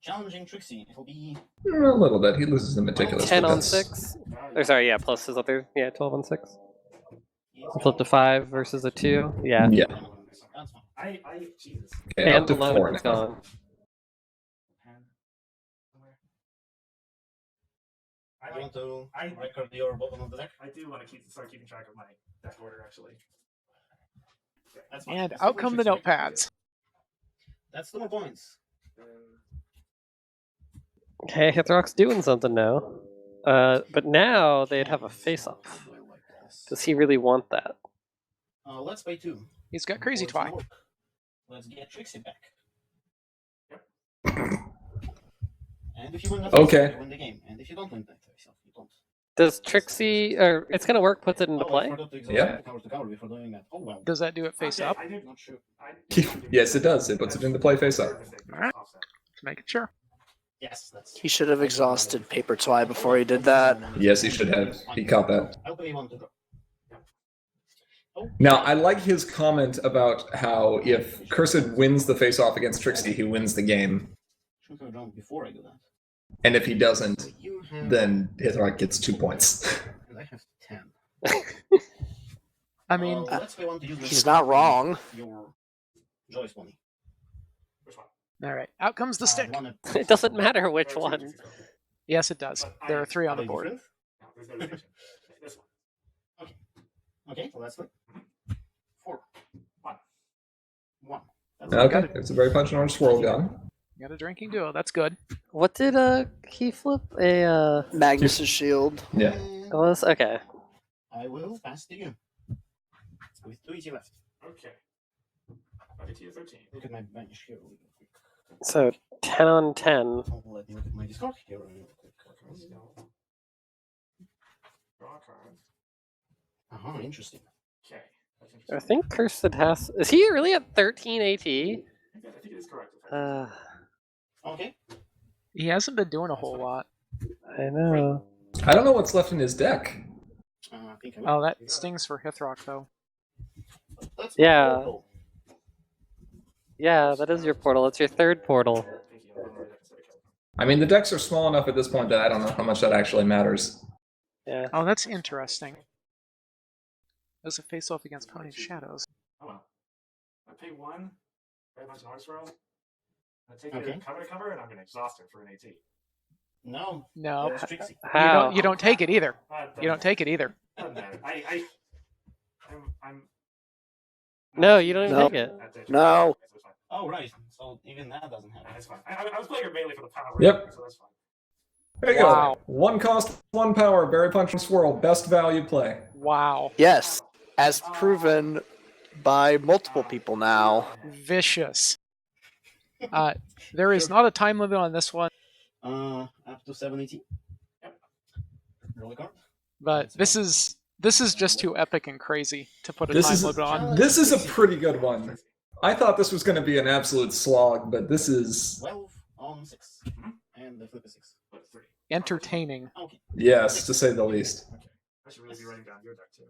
Challenging Trixie. It'll be A little bit. He loses the Meticulous. 10 but on that's- 6. Or sorry, yeah, plus his other, yeah, 12 on 6. Flip to 5 versus a 2. Yeah. Yeah. That's fine. Jesus. Okay, up And to 4 11's now. gone. You want to record your bottom of the deck? I do want to start keeping track of my deck order, actually. That's And out come the notepads. That's 2 more points. Okay, Hithrock's doing something now. But now they'd have a face-off. Does he really want that? Let's pay 2. He's got crazy twi. Let's get Trixie back. And if you win that Okay. you win the game. And if you don't win that yourself, you don't. Does Trixie, or it's gonna work, puts it into I play? forgot to exhaust Yeah. the cover to cover before doing that. Oh well. Does that do it face up? I did Not sure. Yes, it does. It puts it into play face up. Alright. Just making sure. Yes, that's. He should have exhausted paper twi before he did that. Yes, he should have. He caught that. I'll pay 1 to draw. Oh. Now, I like his comment about how if Cursed wins the face-off against Trixie, he wins the game. Should have drawn before I do that. And if he doesn't, So you have. then Hithrock gets 2 points. And I have 10. I mean, Let's pay 1 to use He's not wrong. Your Joyce money. Which one? alright. Out comes the stick. One at- It doesn't matter which one. Yes, it does. There are 3 on Are the they board. different? No, there's no distinction. This one. Okay, so that's like 4. 1. 1. That's Okay, it's a very punch and orange swirl gun. Got a drinking duo. That's good. What did he flip? Magnus's shield. Yeah. It was okay. I will pass to you. With 2 easy left. Okay. Bucket to you 13. Look at my bench here really quick. So 10 on 10. Let me look at my discard here really quick. Let's go. Draw a card. Uh-huh, interesting. Okay. That's I interesting. think Cursed has. Is he really at 13 AT? I think it is correct. Okay. He hasn't been doing a whole lot. I know. I don't know what's left in his deck. I think I will. Oh, that stings for Hithrock, though. That's Yeah. purple. Yeah, that is your portal. It's your 3rd portal. I mean, the decks are small enough at this point that I don't know how much that actually matters. Yeah. Oh, that's interesting. As a face-off against Pony of Shadows. Oh well. I pay 1. Very much an art swirl. I take Okay. it cover to cover, and I'm going to exhaust it for an AT. No. No, That's Trixie. How? you don't take it either. Doesn't You don't take it either. Doesn't matter. I'm No, you don't even No. take it. No. That's fine. Oh, right. So even that doesn't happen. That's fine. I was playing her mainly for the power. Yep. So that's fine. There you Wow. go. 1 cost, 1 power, berry punch and swirl, best value play. Wow. Yes, as proven by multiple people now. Vicious. There is not a time limit on this one, Up to 780. Yep. Roll a card. but this is just too epic and crazy to put a This time is- limit on. This is a pretty good one. I thought this was going to be an absolute slog, but this is 12 on 6. And the flip is 6. But 3. Entertaining. Okay. yes, to say the least. Okay. I should really be writing down your deck too.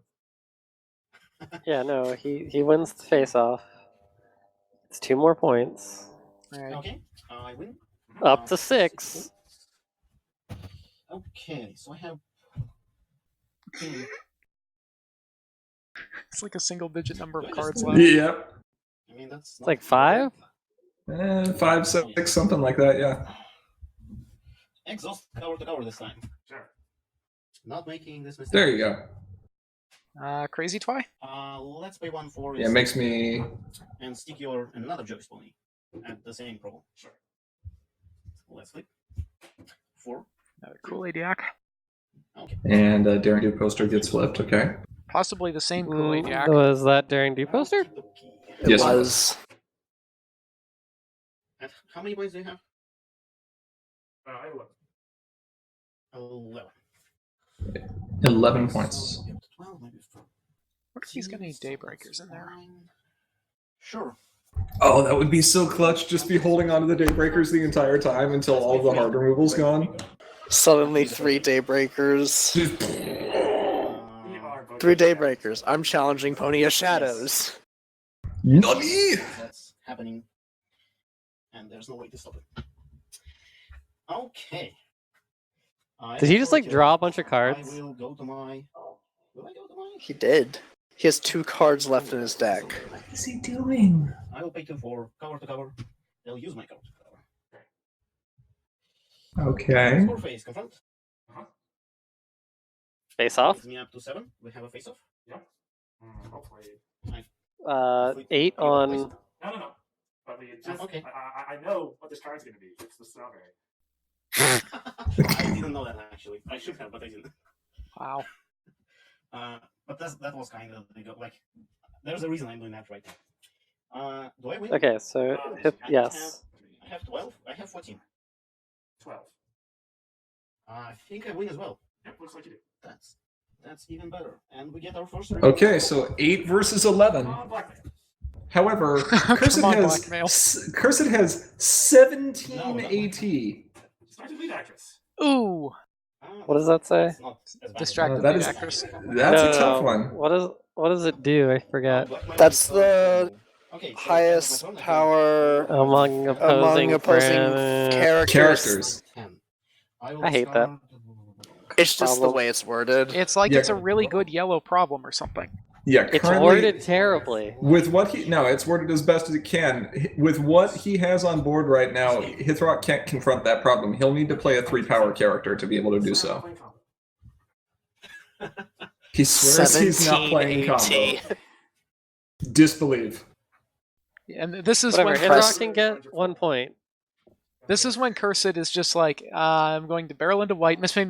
Yeah, no, he wins the face off. It's 2 more points. All right. Okay. I win. Up to 6. Okay, so I have. It's like a single-digit number of Good. cards left. Yep. I mean, that's. It's like 5? 5, 6, something like that, yeah. Exhaust cover to cover this time. Sure. Not making this mistake. There you go. Crazy Twy? Let's pay 1 for Yeah, it makes me. and stick your another Joke's Pony at the same problem. Sure. Let's flip. 4. Another Kool-Aid Yak. Okay. And Daring Do poster gets flipped. Okay. Possibly the same Kool-Aid Yak. Was that Daring Do poster? It Yes, was. And how many points do you have? I have 11. 11. 11 points. 12, maybe 4. What if he's got any Daybreakers in there? Sure. Oh, that would be so clutch. Just be holding on to the Daybreakers the entire time until all the hard removal's gone. Suddenly 3 Daybreakers. We 3 Daybreakers. I'm challenging Pony of Shadows. Nani? That's happening. And there's no way to stop it. Okay. Did he just like draw a bunch of I cards? will go to my. Will I go to my? He did. He has 2 cards left in his deck. What is he doing? I will pay 2 for cover to cover. They'll use my cover to cover. Okay. Score phase confront. Face off. Brings me up to 7. We have a face off. Hopefully. 8 on. No. But Okay. I know what this card's going to be. It's the strawberry. I didn't know that actually. I should have, but I didn't. Wow. But that was kind of like. There's a reason I'm doing that right now. Do I win? Okay, so yes. I have 12. I have 14. 12. I think I win as well. Yep, looks like you do. That's even better. And we get our first. Okay, so 8 versus 11. Blackmail. However, Cursed Come on, has Blackmail. Cursed has 17 No, AT. Distracted lead actress. Ooh. What does that say? That's not as bad as Distracted that lead is- actress. That's a tough one. What does it do? I forget. That's the Okay, so highest that's my turn. power Among opposing characters. Characters. 10. I hate that. It's just the Problem. way it's worded. It's like Yeah. it's a really good yellow problem or something. Yeah, It's currently, worded terribly. with what he it's worded as best as it can. With what he has on board right now, Hithrock can't confront that problem. He'll need to play a 3-power character to be able to do so. He swears he's not playing combo. 17 Disbelieve. And this is Whatever. when Hithrock Cursed, can get 1 point. this is when Cursed is just like, I'm going to barrel into white, miss me.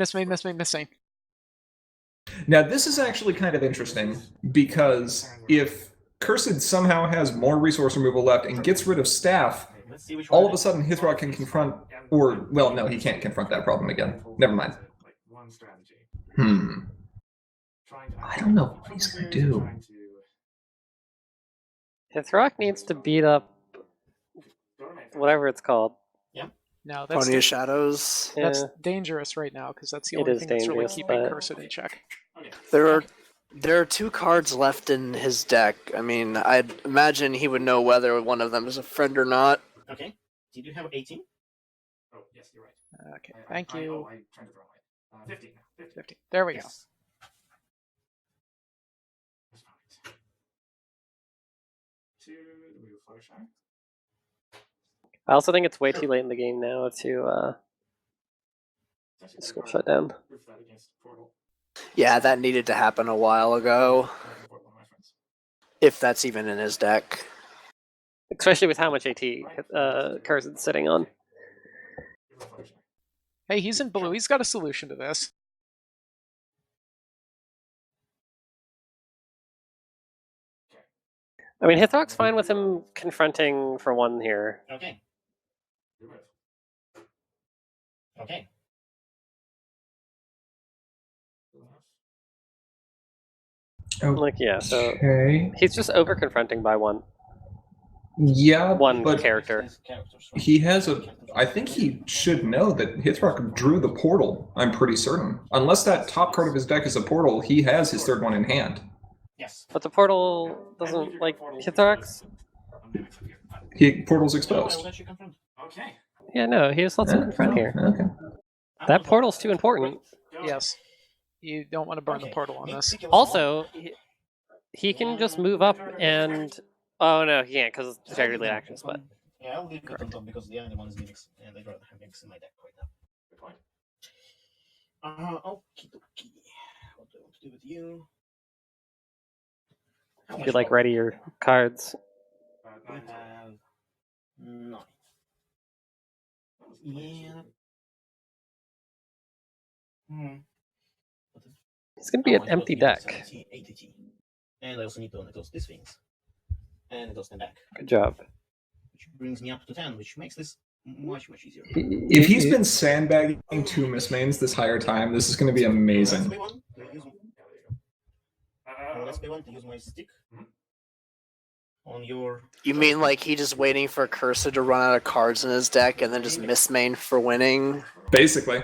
Now, this is actually kind of interesting because if Cursed somehow has more resource removal left and gets rid of staff, Let's see which all one of a sudden Hithrock can confront, or, well, no, he can't confront that problem again. Never mind. Like one strategy. I don't know what he's going to do. Hithrock needs to beat up whatever it's called. No, that's Pony of Shadows. that's Yeah. dangerous right now because that's the It only is thing that's really dangerous, keeping but- Cursed in check. There are 2 cards left in his deck. I mean, I'd imagine he would know whether one of them is a friend or not. Okay. Did you have 18? Oh, yes, you're right. Okay, thank you. I tried to throw away. 15 now. 15. 50. There we go. Yes. That's fine. 2, we will Fluttershy. I also think it's way too late in the game now to school shut down. Proof that against Portal. Yeah, that needed to happen a while ago. Portal, my friends. If that's even in his deck. Especially with how much AT Curzon's sitting on. We will Fluttershy. Hey, he's in blue. He's got a solution to this. I mean, Hithrock's fine with him confronting for 1 here. Okay. You're with. Okay. Like, yeah, so Okay. he's just over confronting by 1. Yeah, One but character. he has a. I think he should know that Hithrock drew the portal. I'm pretty certain. Unless that top card of his deck is a portal, he has his 3rd one in hand. Yes. But the portal doesn't, like, Hithrock's... Portal's No, I exposed. will let you confront. Okay. Yeah, no, he just lets him confront here. Okay. That portal's too important. Go. Yes. You don't want to burn the Okay. portal on this. Meticulous Also, he can just move up and... Oh, no, he can't, because it's staggered lead actions, but... Yeah, I'll leave it on top because the other one is mix, and I'd rather have mix in my deck right now. Good point. Okie dokie. What do I want to do with you? How If much you like power? ready your cards. We 9 total. have 9. That was Yeah. Hmm. It's gonna be Oh, an I forgot empty to get deck. 70, 80. And I also need to negate these things. And it goes 10 back. Good job. Which brings me up to 10, which makes this much easier. If he's been sandbagging 2 mismains this entire time, this is going to be Let's amazing. play one. To use, Yeah, there you go. let's play one to use my stick on your. You mean like he just waiting for Cursor to run out of cards in his deck and then just mismain for winning? Basically.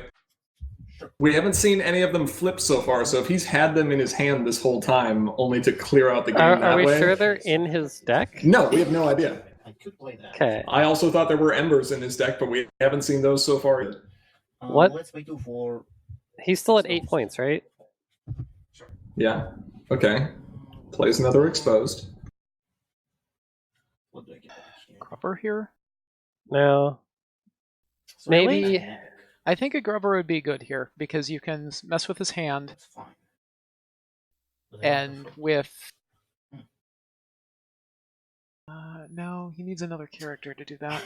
We haven't seen any of them flip so far, so if he's had them in his hand this whole time, only to clear out the game Are that we way... sure they're in his deck? No, we have no idea. I could play that. Okay. I also thought there were Embers in his deck, but we haven't seen those so far yet. What? Let's play 2 for. He's still at 8 points, right? Yeah. Okay. Plays another exposed. What do I get back here? Grubber here? No. So Maybe- I have- I think a Grubber would be good here because you can mess with his hand That's fine. But I don't and have- with. No, he needs another character to do that.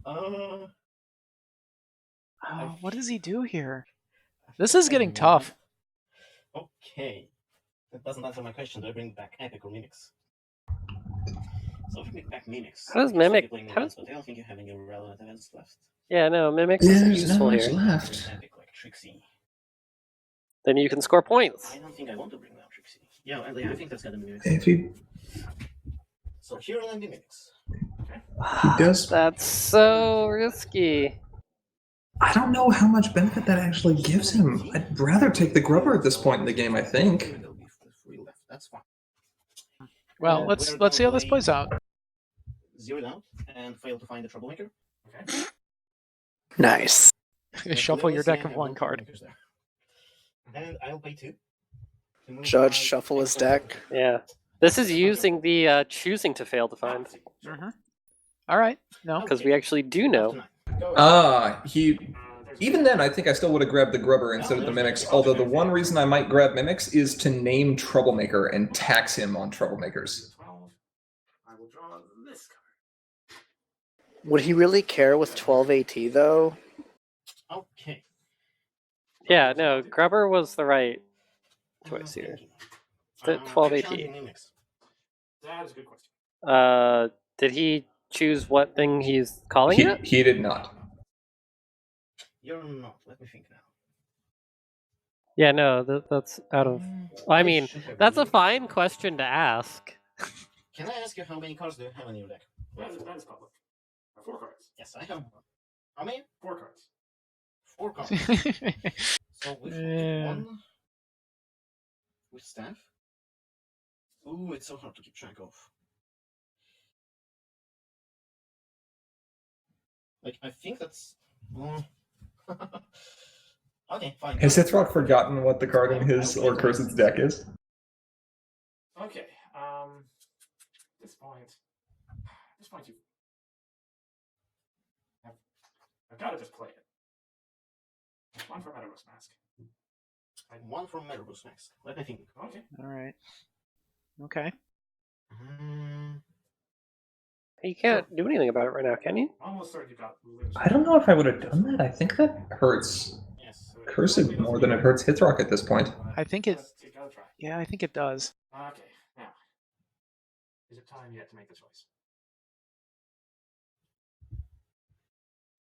uh, Oh, what does he do here? This is getting tough. Okay. That doesn't answer my question. Do I bring back Epic or Mimics? So if you bring back Mimics. How does you can still be Mimic- playing how events, does- but I don't think you have any relevant events left. Yeah, no, Mimics is useful here. left. Epic like Trixie. Then you can score points. I don't think I want to bring down Trixie. Yeah, I think that's gonna be Mimics. If he So here are the Mimics. does... That's so risky. I don't know how much benefit that actually gives him. I'd rather take the Grubber at this point in the game, I think. There'll be 3 left. That's fine. Well, Yeah, let's we're see how this gonna plays out. Zero it out and fail to find the troublemaker. Okay. Nice. Shuffle your Let's see, deck I of have 1 no card. troublemakers there. And I'll pay 2. to move Judge my shuffle his troublemaker. deck. Yeah. This is using the choosing to fail to find. Mm-hmm. All right. No. Because we actually do know. Even then, I think I still would have grabbed the Grubber instead of the Mimics, although the one reason I might grab Mimics is to name Troublemaker and tax him on Troublemakers. 12. I will draw this card. Would he really care with 12 AT though? Okay. Yeah, no, Grubber was the right choice here. The 12 AT. Mimics. That is a good question. Did he choose what thing he's calling it? He did not. You're not. Let me think now. Yeah, no, that's out of... I mean, that's a fine question to ask. Can I ask you how many cards do you have in your deck? That is public. 4 cards. Yes, I have. How many? 4 cards. 4 cards. So with Yeah. 1 with staff. Ooh, it's so hard to keep track of. Like, I think that's. Okay, fine. Has Hithrock forgotten what the card in his or Cursed's deck is? Okay. At this point, I've got to just play it. 1 for Metaverse Mask. 1 from Metaverse Max. Let me think. Okay. All right. Okay. You can't do anything about it right now, can you? Almost certain you got Lunar. I don't know if I would have done that. I think that hurts Yes. Cursed more than it hurts Hithrock at this point. I think it. You gotta try. Yeah, I think it does. Okay. Now, is it time yet to make the choice?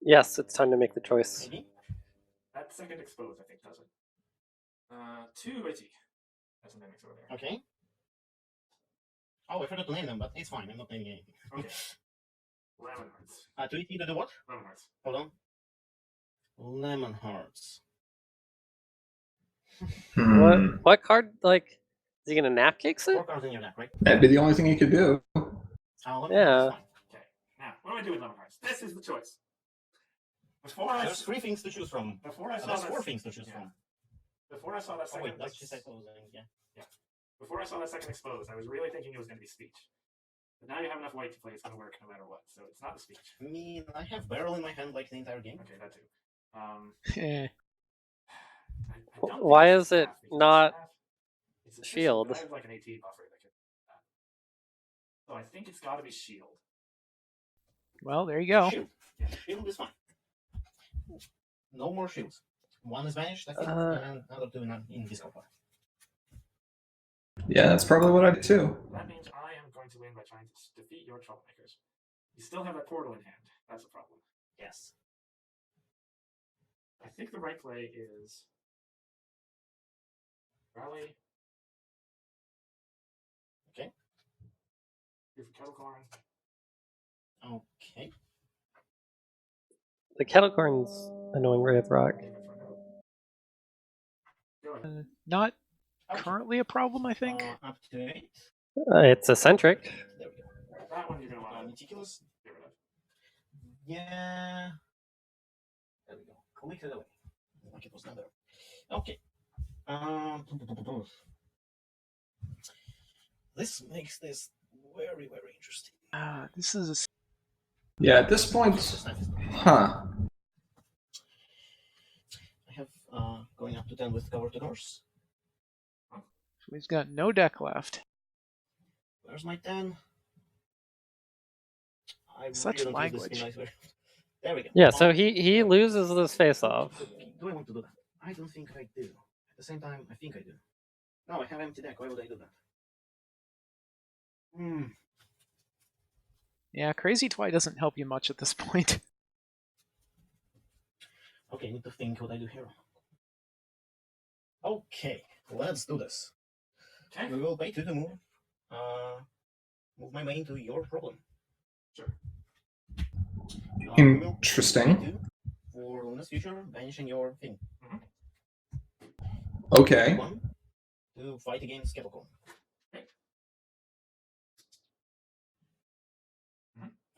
Yes, it's time to make the choice. Maybe? That second expose, I think, does it. 2 AT. That's the mimics over there. Okay. Oh, I forgot to name them, but it's fine. I'm not naming anything. Okay. Lemon Hearts. To it, either the what? Lemon Hearts. Hold on. Lemon Hearts. What card, like, is he gonna nap cakes 4 it? cards in your deck, right? That'd be the only thing he could do. Lemon Yeah. Hearts, fine. Okay. Now, what do I do with Lemon Hearts? This is the choice. Before I, There's 3 things to choose from. before I saw There's that, 4 things to choose yeah. from. Before I saw that Oh second, wait, that's just exposing. Yeah. before I saw that second expose, I was really thinking it was going to be speech. But now you have enough white to play; it's going to work no matter what. So it's not the speech. I mean, I have barrel in my hand like the entire game. Okay, that too. Eh. I don't think Why it's is it staff, because not staff- It's Shield. I have like an AT buffer that can. So I think it's got to be shield. Well, there you go. Shield. Yeah, shield is fine. No more shields. One is vanished, I think, and another two in discard pile. Yeah, that's probably what I did too. That means I am going to win by trying to defeat your troublemakers. You still have that portal in hand. That's a problem. Yes. I think the right play is rally. Okay. Here for Kettle Corn. Okay. The kettle corn's annoying Ray of Rock. Go ahead. Not Okay. currently a problem, I think. Up to 8. It's eccentric. There we go. That one you're going to want to Meticulous. get rid of. Yeah. There we go. Click it away. Like it was not there. Okay. This makes this very, very interesting. This is a Yeah, at this point, huh? I have going up to 10 with cover to doors. He's got no deck left. Where's my 10? I Such really don't use language. this in nice way. There we go. Yeah, so he loses this face off. Do I want to do that? I don't think I do. At the same time, I think I do. No, I have empty deck. Why would I do that? Yeah, Crazy Twi doesn't help you much at this point. Okay, I need to think what I do here. Okay, let's do this. Okay. We will pay 2 to move. Move my main to your problem. Sure. We will Interesting. pay 2 for Luna's future, banishing your thing. Okay. 1 to fight against Kettle.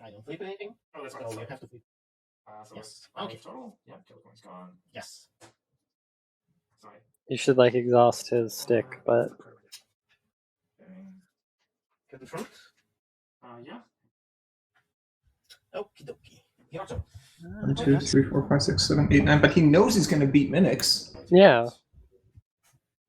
I don't flip anything, Oh, that's so right. you have to flip. So Yes. it's Okay. total. Yeah, Kettle Corn's gone. Yes. Sorry. You should like exhaust his stick, but Okay. Get the front. Yeah. Okie dokie. Your turn. 1, 2, 3, 4, 5, 6, 7, 8, 9. But he knows he's going to beat Minix. yeah.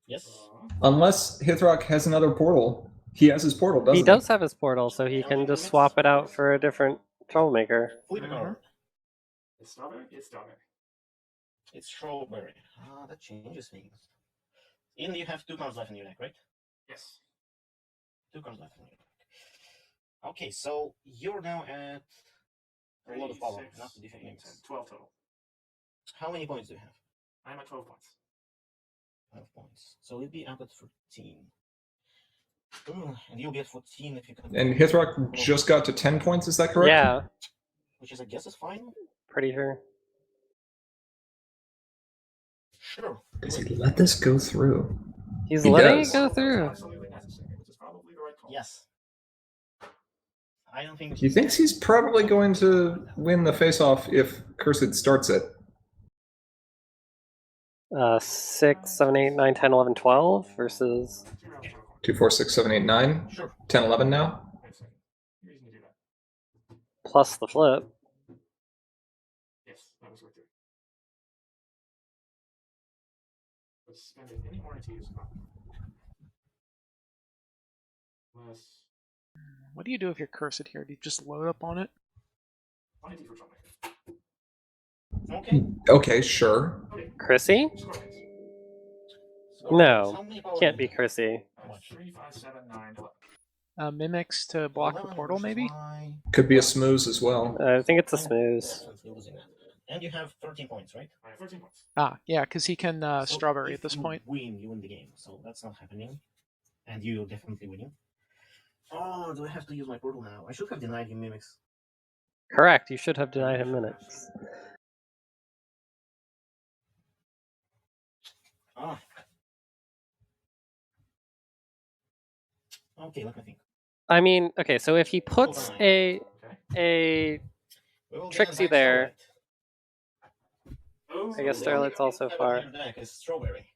Yes. Unless Hithrock has another portal. He has his portal, doesn't he? He does have his portal, so he can just swap it out for a different troublemaker. Flip a card. It's strawberry. It's strawberry. It's strawberry. That changes things. And you have 2 cards left in your deck, right? Yes. 2 cards left in your deck. Okay, so you're now at a lot of power. 36, Enough to defeat 8, Minix. 10, 12 total. How many points do you have? I'm at 12 points. 12 points. So you'll be up at 14. And you'll be at 14 if you can. And Hithrock just got to 10 points, is that correct? Yeah, Which is, I guess, is fine. pretty sure. Sure. Does he let this go through? He's He letting does. it go through. Absolutely necessary, which is probably the right call. Yes. I don't think. He thinks he's probably going to win the face-off if Cursed starts it. 6, 7, 8, 9, 10, 11, 12 versus 2, 4, 6, 7, 8, 9. Sure. 10, 11 now. Wait a second. Reason to do that. plus the flip. Yes, that was worth it. Let's spend it any more NTs. Less. What do you do if you're cursed here? Do you just load up on it? 1 NT for troublemaker. Okay. Okay, sure. Okay. Chrissy? Score hits. No, How many power can't do you be have? Chrissy. 3, 5, 7, 9, 11. Mimics to block the 11 portal, versus maybe? my- Could be a smooth as well. I think it's a smooth. Definitely losing that. And you have 13 points, right? I have 13 points. Yeah, because he can So strawberry if at this you point. Win, you win the game. So that's not happening. And you're definitely winning. Oh, do I have to use my portal now? I should have denied him mimics. Correct, you should have denied him minutes. Ah. Okay, let me think. I mean, okay, so if he puts Okay. a We will Trixie get back there. Oh, I guess The only Starlight's card also you have far. in your deck is strawberry,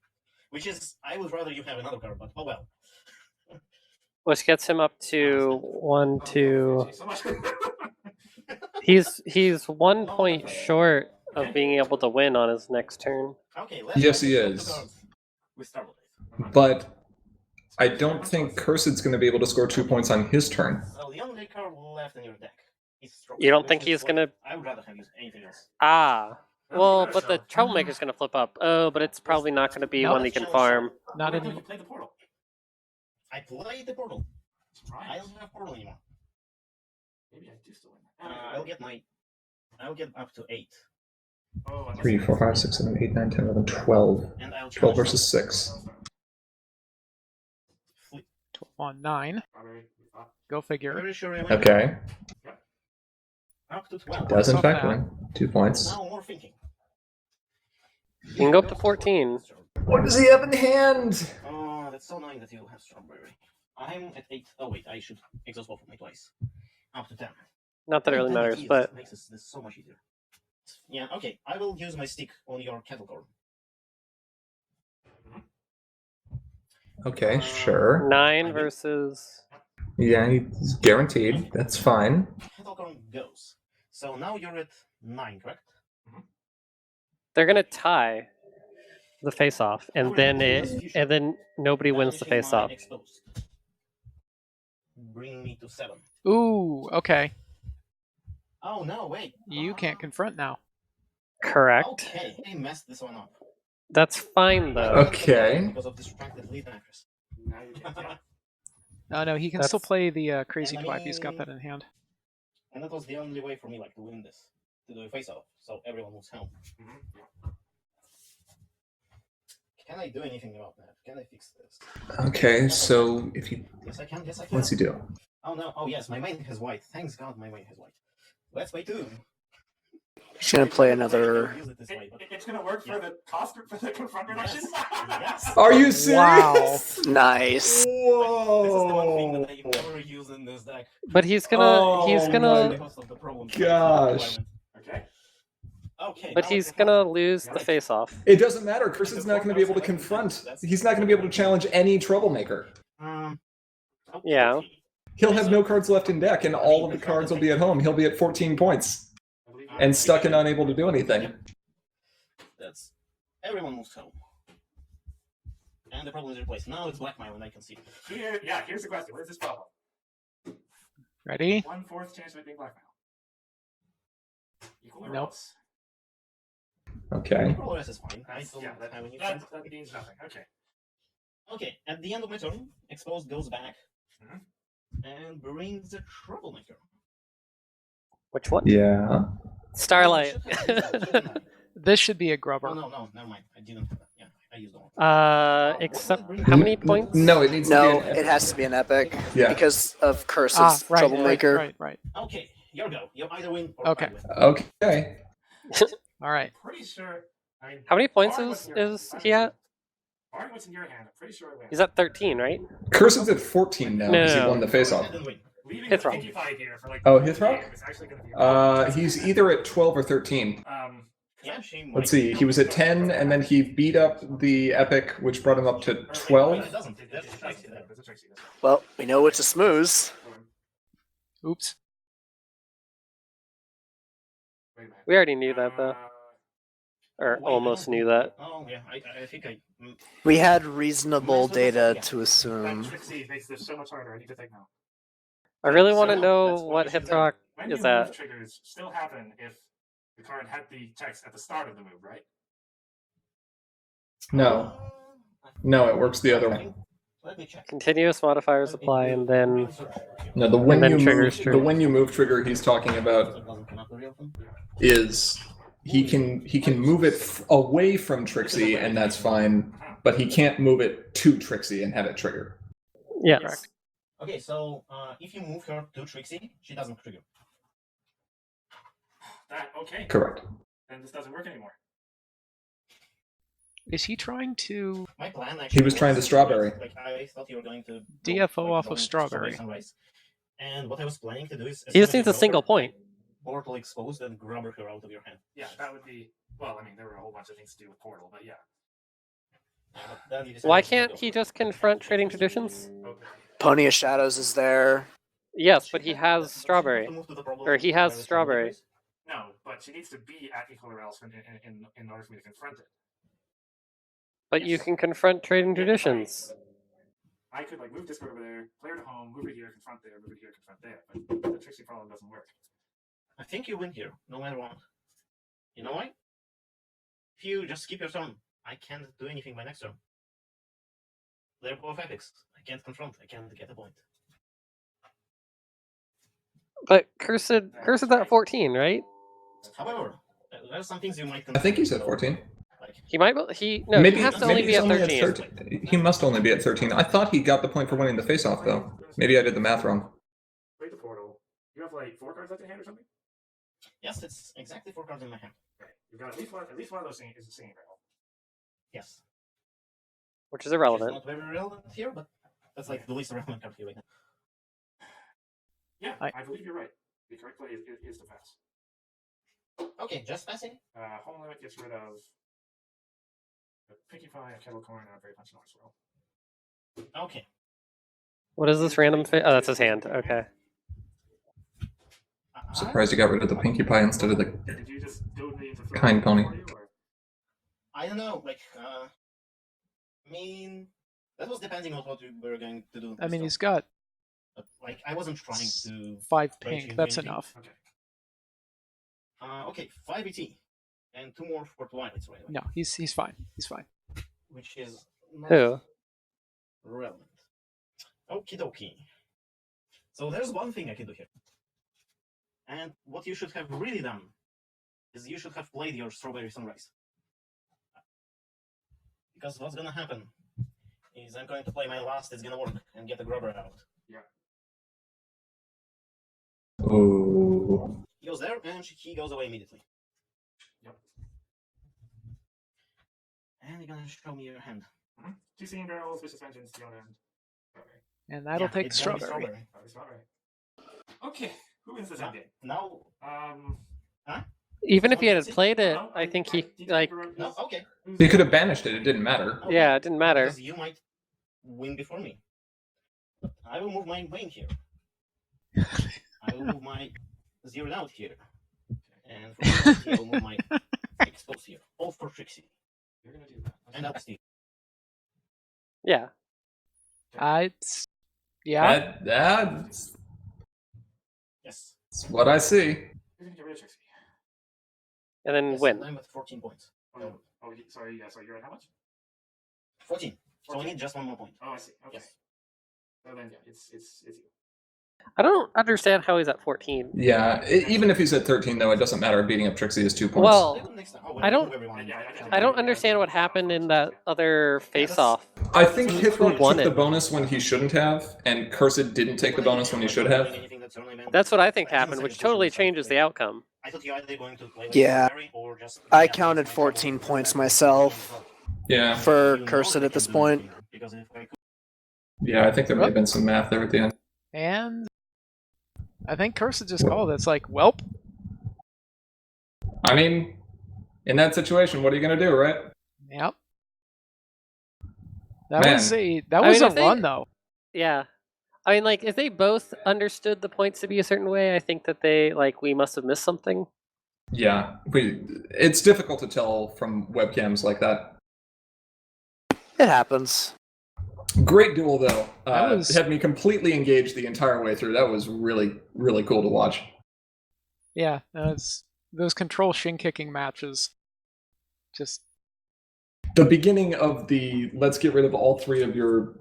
which is I would rather you have another card, but oh well. Which gets him up to 1, 2. So much. He's 1 point short of being able to win on his next turn. Okay, let's Yes, he flip the is. cards with Starlight. But I don't think Cursed's going to be able to score 2 points on his turn. So the only card left in your deck is Strawberry. You don't which think is he's what gonna- I would rather have used anything else. Ah. No, Well, no, but the so- Troublemaker's gonna flip up. Oh, but it's probably not gonna be No. one he can farm. Not Wait, no, in. you played the portal. I played the portal. I Right. don't have portal anymore. Maybe I do still win. I'll get up to 8. Oh, I must 3, have- 4, 5, 6, 7, 8, 9, 10, 11, 12. And I'll 12 charge versus 6. 12 on 9. Strawberry, we thought. Go figure. Very sure I win. Okay. Up to 12. Does in Off fact that. win. 2 points. Now more thinking. You can go up to 14. What does he have in hand? Oh, that's so annoying that you have Strawberry. I'm at 8. Oh wait, I should exhaust both of my twice. Up to 10. Not that it really 10 matters, keys but makes this so much easier. Yeah, okay. I will use my stick on your kettle corn. Okay, sure. 9 versus. Yeah, he's guaranteed. That's fine. Kettle corn goes. So now you're at 9, correct? They're gonna tie the face-off, and then nobody wins the Banishing my face-off. exposed. Bring me to 7. Ooh, okay. Oh no, wait. You can't confront now. Correct. Okay, they messed this one up. That's fine though. Okay. Because of distracted lead actress. Now you can. Oh no, he can still That's- play the crazy And I twipe. He's got mean- that in hand. And that was the only way for me like to win this. To do a face off. So everyone moves home. Mhm. Can I do anything about that? Can I fix this? Okay, so if you. Yes I can, yes I can. What's he do? Oh no, oh yes, my main has white. Thanks God my main has white. Let's play 2. He's gonna play another. Use it this way, but It's gonna work for the cost for the confront reduction. yes. Are you serious? Wow. Nice. This is the one thing Whoa! that I never use in this deck. But he's gonna. he's Oh gonna. my Because of the problem. gosh. Okay. Okay. But now he's I can gonna have- lose the face-off. It doesn't matter. Cursed's not going to be able to confront. He's not going to be able to challenge any troublemaker. Okay. Yeah. He'll have no cards left in deck, and all of the cards will be at home. He'll be at 14 points I believe and stuck and unable to do anything. That's everyone moves home. And the problem is replaced. Now it's blackmail and I can see. Here, yeah, here's the question. What is this problem? Ready? 1/4 chance of it being blackmail. Equal or Nope. else? Okay. Control OS is fine. I don't Yeah, have any that, friends. that means nothing. Okay. Okay, at the end of my turn, Exposed goes back Mhm. and brings the Troublemaker. Which one? Yeah. Starlight. Oh, should have used that. This should be a grubber. Oh, no, never mind. I didn't have that. Yeah, I used the one. Except how many points? No, it needs No, to be. it has to be an epic Yeah. because of Curse's Ah, right, Troublemaker. right. Okay, your go. You either win or Okay. I win. Okay. All right. Pretty sure. I mean, How many points barring what's is in your- is I he mean, at? Barring what's in your hand, I'm pretty sure I win. He's at 13, right? Cursed's at 14 now because he No. won the face-off. I didn't win. Leaving Hithrock. the 55 here for like. Oh, the whole Hithrock? game is actually going to be. He's either at 12 or 13. Yeah, Let's see. He was at 10, and then he beat up the Epic, which brought him up to 12. It doesn't. That's It's Trixie. a Trixie. Well, we know it's a smooth. Oops. Wait a minute. We already knew that though, or Wait, almost I don't knew think- that. Oh yeah, I think I. We had reasonable Might as well data just- to That assume. Trixie makes this so much harder. I need to think now. I really want to So, know that's what we should Hithrock do. When is you move at. triggers still happen if the card had the text at the start of the move, right? No. No, it works the other way. Let me check. Continuous modifiers apply, and then No, the when then you triggers move, true. the when you move trigger he's talking about is he can move it away from Trixie and that's fine, but he can't move it to Trixie and have it trigger. yes. Okay, so if you move her to Trixie, she doesn't trigger. That okay. Correct. Then this doesn't work anymore. Is he trying to? My plan actually. He was trying to strawberry. Like I thought you were going to DFO off of going strawberry. Sunrise. And what I was planning to do is. as He just soon as needs a you single go, point. Portal exposed and grab her out of your hand. Yeah, that would be. Well, I mean, there were a whole bunch of things to do with Portal, but yeah. But then you decide Why to can't go he for it. just confront trading traditions? Okay. Pony of Shadows is there. Yes, but he Does has she strawberry. have to move to the problem Or he has where the strawberry. is? No, but she needs to be at equal or else in order for me to confront it. But you Yes. can confront trading Yeah, traditions. I could like move Discord over there, player to home, move it here, confront there, move it here, confront there. But the Trixie problem doesn't work. I think you win here, no matter what. You know why? If you just skip your turn, I can't do anything by next turn. They're both epics. I can't confront. I can't get a point. But Cursed at 14, right? However, there are some things you might. I think he's at 14. Like, He might. He no. Maybe he has to only be he's at only 13. at 13. He must only be at 13. I thought he got the point for winning the face-off, though. Maybe I did the math wrong. Wait the portal. You have like 4 cards left in hand or something? yes, it's exactly 4 cards in my hand. Okay. You've got at least one of those things is a singing barrel. Yes. Which is It's irrelevant. not very relevant here, but that's like the least relevant card here right now. Yeah, I- I believe you're right. The correct play is to pass. Okay, just passing. Home limit gets rid of the Pinkie Pie, a Kettle Corn, and a Brave Punch Noise Roll. Okay. What is this random? Oh, that's his hand. Okay. I'm surprised you got rid of the Pinkie Pie instead of the Did you just goad me into throwing Kind it Pony. for you, or? I don't know, like, I mean, that was depending on what we were going to do. I mean, this he's got turn. But, like, I wasn't trying to. 5 Right, pink. you That's anything? enough. Okay. Okay, 5 ET. And 2 more for Twilights right away. No, he's fine. He's fine. Which is not Who? relevant. Okie dokie. So there's one thing I can do here. And what you should have really done is you should have played your Strawberry Sunrise. Because what's gonna happen is I'm going to play my last, it's gonna work, and get the grubber out. Oh. He goes there, and he goes away immediately. Yep. And you're gonna show me your hand. 2 singing barrels, vicious vengeance, the end. Strawberry. And that'll Yeah, take it's gonna be strawberry. Probably strawberry. Okay, who wins this Now, game? now, Even if he had See? played it, No, I think he did like. figure out no, who's- okay. who's- He could have banished it. It didn't matter. Okay. Yeah, it didn't matter. Because you might win before me. But I will move my Wayne here. I will move my Zeroed Out here. And for Trixie, I will move my Expose here. All for Trixie. You're gonna do that. And up Steve. Yeah. Yeah. That's Yes. what I see. You're gonna get rid of Trixie. And then Yes, win. I'm at 14 points. Oh, sorry, yeah, so you're at how much? 14. So I 14? need just 1 more point. Oh, I see. Okay. Yes. So then, yeah, it's you. I don't understand how he's at 14. Yeah, even if he's at 13, though, it doesn't matter. Beating up Trixie is 2 points. Well, Next time. Oh, I don't- move everyone. Yeah, I don't understand what happened in that other face-off. I think Who Hithrock won took the it? bonus when he shouldn't have, and Cursed didn't take the bonus when he should have. That's what I think happened, which totally changes the outcome. I thought you either going to play like Yeah. Strawberry or just I counted 14 points myself Yeah, for You know Cursed they at this can do point. anything, because if I could- yeah, I think there may have been some math there at the end. And I think Cursed just called it. It's like, welp. I mean, in that situation, what are you going to do, right? Yep. That Man. was a mean, a if they- run though. Yeah. I mean, like, if they both understood the points to be a certain way, I think that we must have missed something. Yeah, it's difficult to tell from webcams like that. It happens. Great duel, though. That was- Had me completely engaged the entire way through. That was really, really cool to watch. Yeah, those control shin kicking matches. Just The beginning of the let's get rid of all 3 of your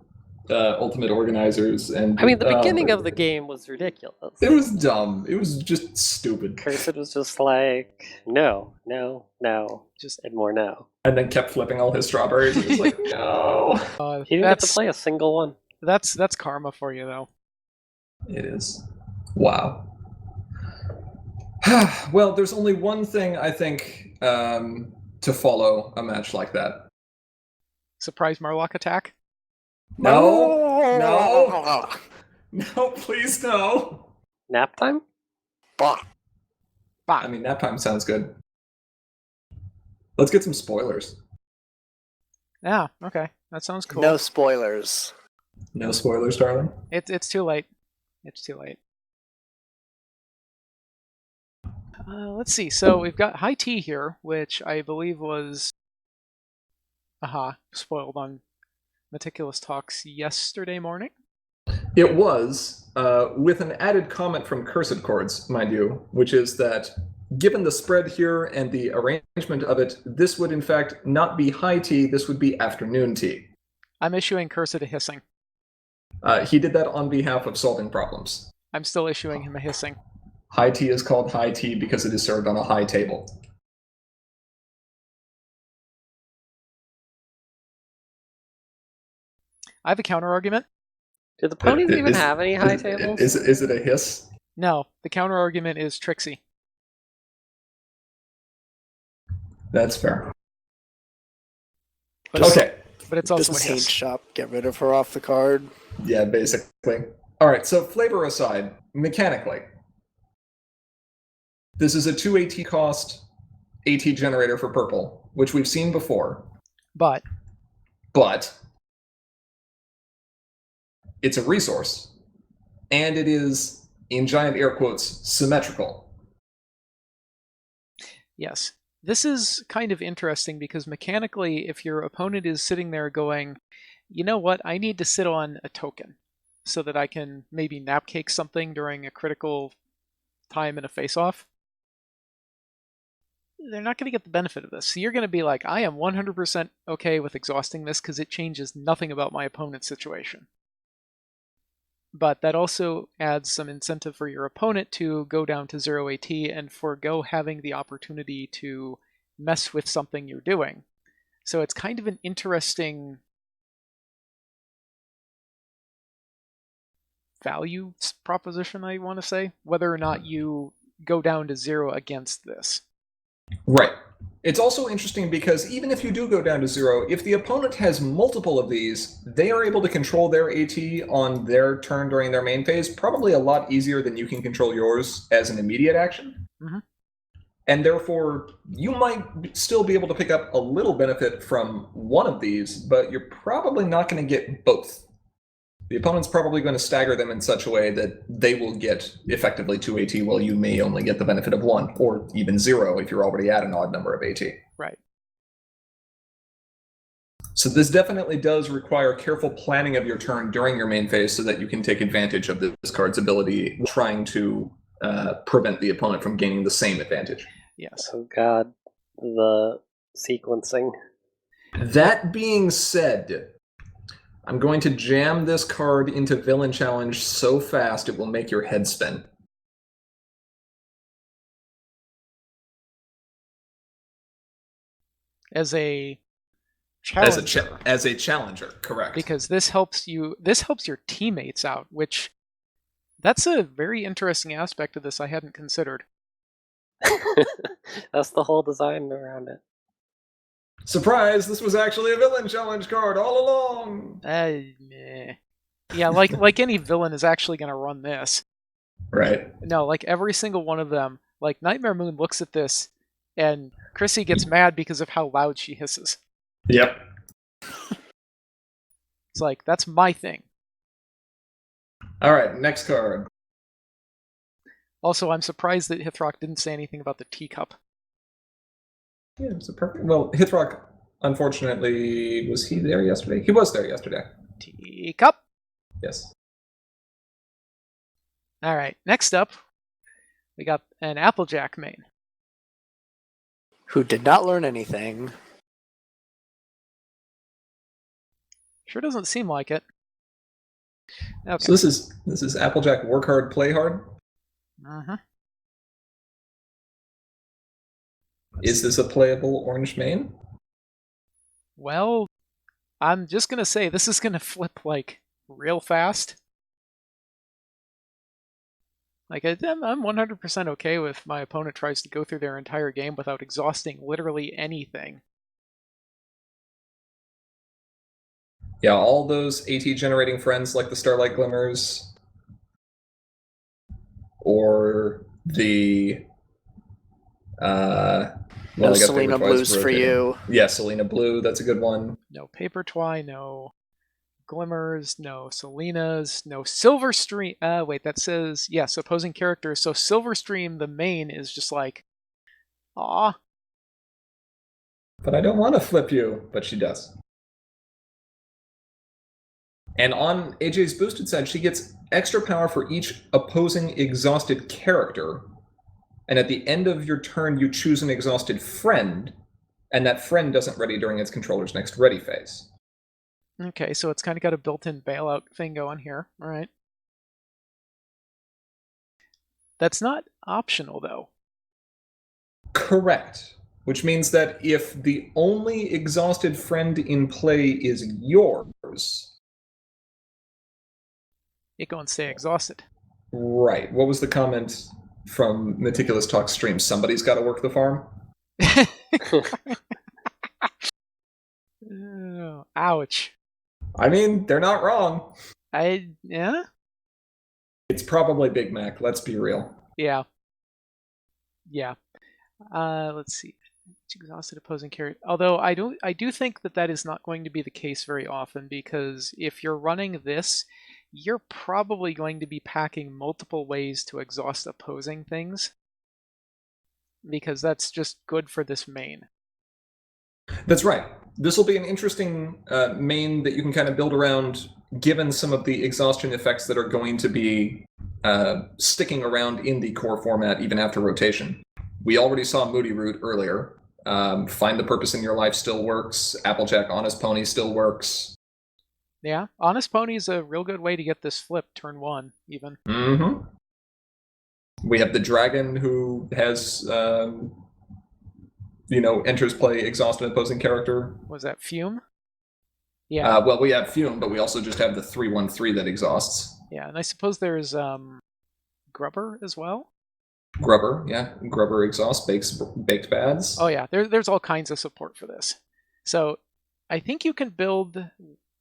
ultimate organizers, and I mean, the beginning of the game was ridiculous. it was dumb. It was just stupid, Cursed was just like, no, no, no, just and more no. and then kept flipping all his strawberries. It was like, no. He didn't get to play a single one. that's karma for you though. It is. Wow. Well, there's only one thing I think to follow a match like that. Surprise Marlock attack. No, no, please no. Nap time? Bah. I mean, nap time sounds good. Let's get some spoilers. Yeah, okay. That sounds cool. No spoilers. No spoilers, darling. It's too late. It's too late. Let's see. So we've got High Tea here, which I believe was spoiled on Meticulous talks yesterday morning. It was, with an added comment from Cursed Chords, mind you, which is that given the spread here and the arrangement of it, this would in fact not be high tea, this would be afternoon tea. I'm issuing Cursed a hissing. He did that on behalf of solving problems. I'm still issuing him a hissing. High tea is called high tea because it is served on a high table. I have a counter argument. Do the ponies even have any high tables? Is it a hiss? No, the counter argument is Trixie. That's fair. But it's- Okay. But it's also a Business hiss. shop. Get rid of her off the card. Yeah, basically. All right, so flavor aside, mechanically, this is a 2 AT cost AT generator for purple, which we've seen before, But it's a resource, and it is, in giant air quotes, symmetrical. yes, this is kind of interesting because mechanically, if your opponent is sitting there going, you know what, I need to sit on a token so that I can maybe napcake something during a critical time in a face-off, they're not going to get the benefit of this. So you're going to be like, I am 100% okay with exhausting this because it changes nothing about my opponent's situation. But that also adds some incentive for your opponent to go down to 0 AT and forego having the opportunity to mess with something you're doing. So it's kind of an interesting value proposition, I want to say, whether or not you go down to 0 against this. Right. It's also interesting because even if you do go down to 0, if the opponent has multiple of these, they are able to control their AT on their turn during their main phase probably a lot easier than you can control yours as an immediate action. Mhm. And therefore, you might still be able to pick up a little benefit from one of these, but you're probably not going to get both. The opponent's probably going to stagger them in such a way that they will get effectively 2 AT while you may only get the benefit of 1, or even 0 if you're already at an odd number of AT. Right. So this definitely does require careful planning of your turn during your main phase so that you can take advantage of this card's ability, trying to prevent the opponent from gaining the same advantage. Yes. Oh god, the sequencing. That being said, I'm going to jam this card into Villain Challenge so fast it will make your head spin. As a challenger. As a challenger, correct. Because this helps your teammates out, which that's a very interesting aspect of this I hadn't considered. That's the whole design around it. Surprise, this was actually a Villain Challenge card all along! Meh. Yeah, like any villain is actually going to run this. Right. No, like every single one of them, like Nightmare Moon looks at this, and Chrissy gets mad because of how loud she hisses. Yep. It's like, that's my thing. Alright, next card. Also, I'm surprised that Hithrock didn't say anything about the teacup. Yeah, it's a perfect. Well, Hithrock, unfortunately, was he there yesterday? He was there yesterday. Teacup! Yes. Alright, next up, we got an Applejack main. Who did not learn anything. Sure doesn't seem like it. Okay. So this is Applejack work hard, play hard. Uh-huh. Is this a playable orange main? Well, I'm just gonna say this is gonna flip like real fast. Like I'm 100% okay with my opponent tries to go through their entire game without exhausting literally anything. Yeah, all those AT generating friends like the Starlight Glimmers, or the No I got Selena Paper Twice Blues for rotating. you. Yeah, Selena Blue, that's a good one. No Paper Twi, no Glimmers, no Selenas, no Silver Stream. Wait, that says, yes, opposing characters. So Silver Stream, the main, is just like, aw. But I don't want to flip you, but she does. And on AJ's boosted side, she gets extra power for each opposing exhausted character. And at the end of your turn, you choose an exhausted friend, and that friend doesn't ready during its controller's next ready phase. Okay, so it's kind of got a built-in bailout thing going here. All right. That's not optional, though. Correct. Which means that if the only exhausted friend in play is yours... It go and stay exhausted. Right. What was the comment from Meticulous Talk stream? Somebody's got to work the farm? Oh, ouch. I mean, they're not wrong. Yeah? It's probably Big Mac, let's be real. Yeah. Yeah. Let's see. Exhausted opposing character. Although I do think that is not going to be the case very often, because if you're running this, you're probably going to be packing multiple ways to exhaust opposing things, because that's just good for this main. That's right. This will be an interesting main that you can kind of build around, given some of the exhaustion effects that are going to be sticking around in the core format even after rotation. We already saw Moody Root earlier. Find the Purpose in Your Life still works. Applejack Honest Pony still works. Yeah, Honest Pony is a real good way to get this flip turn 1, even. Mm-hmm. We have the dragon who has, enters play exhausted opposing character. Was that Fume? Yeah. Well, we have Fume, but we also just have the 3/1/3 that exhausts. Yeah, and I suppose there's Grubber as well. Grubber, yeah. Grubber exhaust baked bads. Oh yeah, there's all kinds of support for this. So I think you can build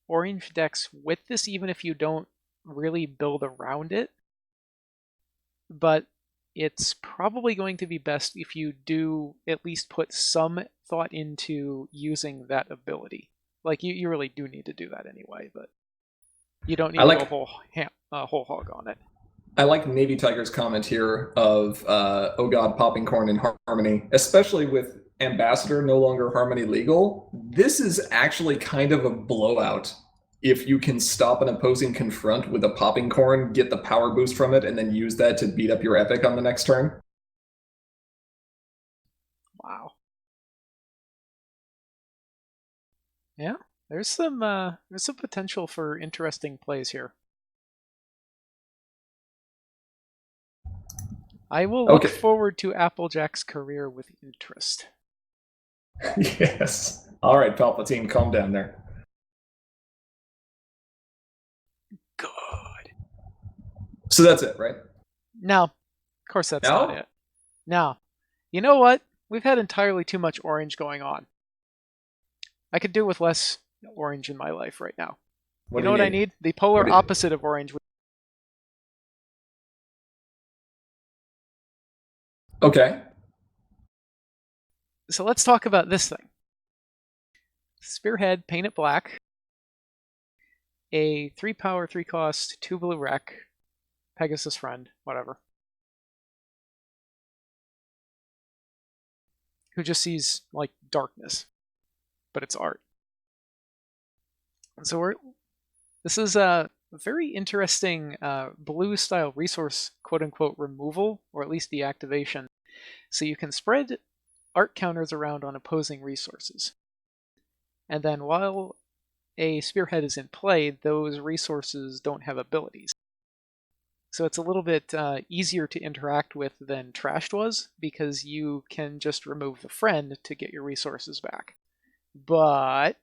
orange decks with this even if you don't really build around it. But it's probably going to be best if you do at least put some thought into using that ability. Like, you really do need to do that anyway, but you don't need to go whole hog on it. I like Navy Tiger's comment here of, oh god, popping corn in Harmony, especially with Ambassador no longer Harmony legal. This is actually kind of a blowout if you can stop an opposing confront with a popping corn, get the power boost from it, and then use that to beat up your epic on the next turn. Wow. Yeah, there's some potential for interesting plays here. I will look forward to Applejack's career with interest. Yes. All right, Palpatine, calm down there. Good. So that's it, right? No, of course that's not it. No. You know what? We've had entirely too much orange going on. I could do with less orange in my life right now. You know what I need? The polar opposite of orange. Okay. So let's talk about this thing. Spearhead, paint it black. A 3 power, 3 cost, 2 blue wreck. Pegasus friend, whatever. Who just sees, like, darkness. But it's art. And so this is a very interesting blue-style resource, quote-unquote, removal, or at least deactivation. So you can spread art counters around on opposing resources. And then while a spearhead is in play, those resources don't have abilities. So it's a little bit easier to interact with than Trashed was, because you can just remove the friend to get your resources back. But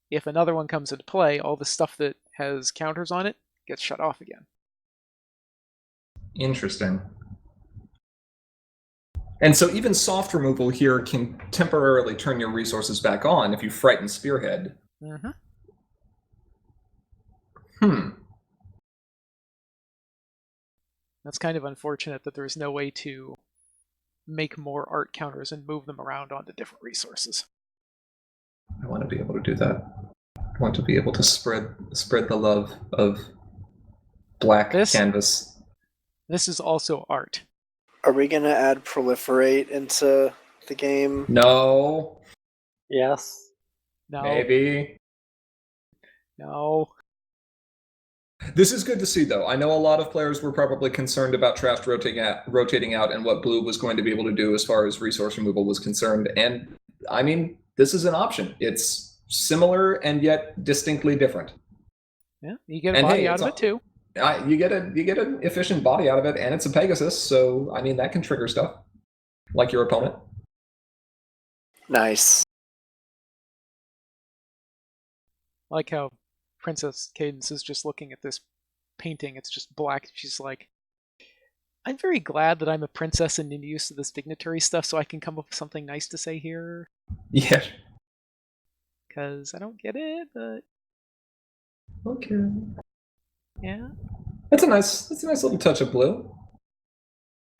if another one comes into play, all the stuff that has counters on it gets shut off again. Interesting. And so even soft removal here can temporarily turn your resources back on if you frighten Spearhead. Mm-hmm. That's kind of unfortunate that there's no way to make more art counters and move them around onto different resources. I want to be able to do that. I want to be able to spread the love of black canvas. This is also art. Are we going to add proliferate into the game? No. Yes. No. Maybe. No. This is good to see, though. I know a lot of players were probably concerned about Trash rotating out and what blue was going to be able to do as far as resource removal was concerned. And I mean, this is an option. It's similar and yet distinctly different. Yeah, you get a body out of it too. You get an efficient body out of it, and it's a Pegasus, so I mean that can trigger stuff, like your opponent. Nice. I like how Princess Cadence is just looking at this painting. It's just black. She's like, I'm very glad that I'm a princess and used to this dignitary stuff, so I can come up with something nice to say here. Yeah. Because I don't get it, but Okay. yeah. That's a nice little touch of blue.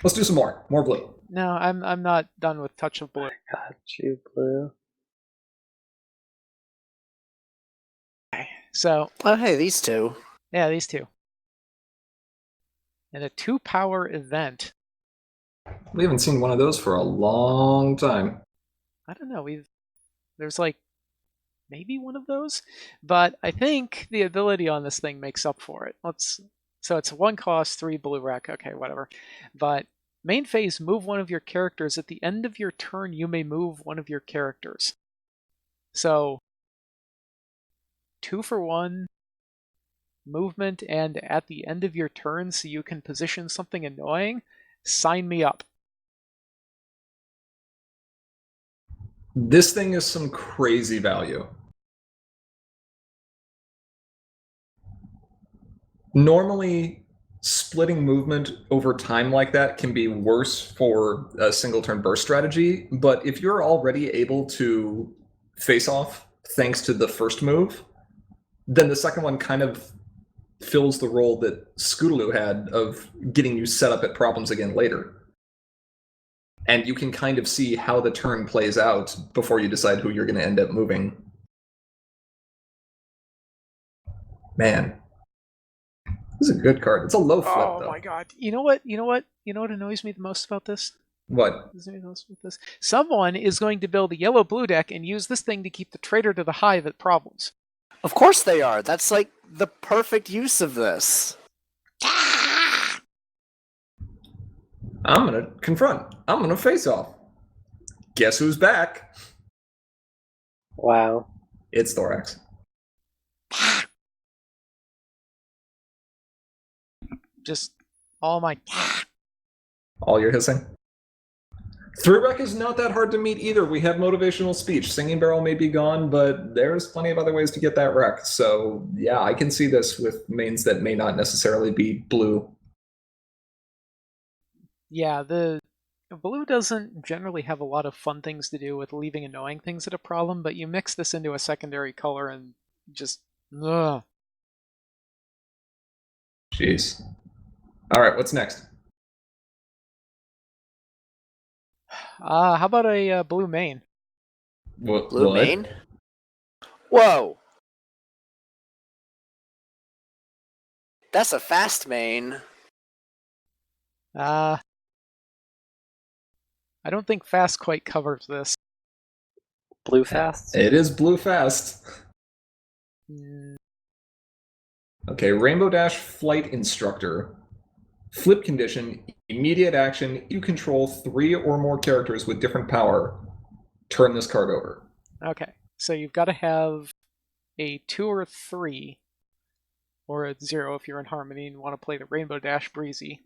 Let's do some more blue. No, I'm not done with touch of blue. Got you, blue. So, Oh, hey, these two. yeah, these two. And a 2-power event. We haven't seen one of those for a long time. I don't know. There's like maybe one of those, but I think the ability on this thing makes up for it. So it's 1 cost, 3 blue rec. Okay, whatever. But main phase, move one of your characters. At the end of your turn, you may move one of your characters. So 2 for 1 movement, and at the end of your turn, so you can position something annoying. Sign me up. This thing is some crazy value. Normally, splitting movement over time like that can be worse for a single turn burst strategy, but if you're already able to face off thanks to the first move, then the second one kind of fills the role that Scootaloo had of getting you set up at problems again later. And you can kind of see how the turn plays out before you decide who you're going to end up moving. Man, this is a good card. It's a low flip, though. Oh my god! You know what annoys me the most about this? What? Someone is going to build a yellow-blue deck and use this thing to keep the traitor to the hive at problems. Of course they are. That's like the perfect use of this. I'm going to confront. I'm going to face off. Guess who's back? Wow. It's Thorax. Just all my... All your hissing? 3-rec is not that hard to meet either. We have motivational speech. Singing Barrel may be gone, but there's plenty of other ways to get that wreck. So yeah, I can see this with mains that may not necessarily be blue. Yeah, the blue doesn't generally have a lot of fun things to do with leaving annoying things at a problem, but you mix this into a secondary color and just... Ugh. Jeez. All right, what's next? How about a blue main? Blue main? Whoa! That's a fast main. I don't think fast quite covers this. Blue fast? It is blue fast. Okay, Rainbow Dash Flight Instructor. Flip condition, immediate action, you control 3 or more characters with different power. Turn this card over. Okay, so you've got to have a 2 or 3, or a 0 if you're in Harmony and want to play the Rainbow Dash Breezy.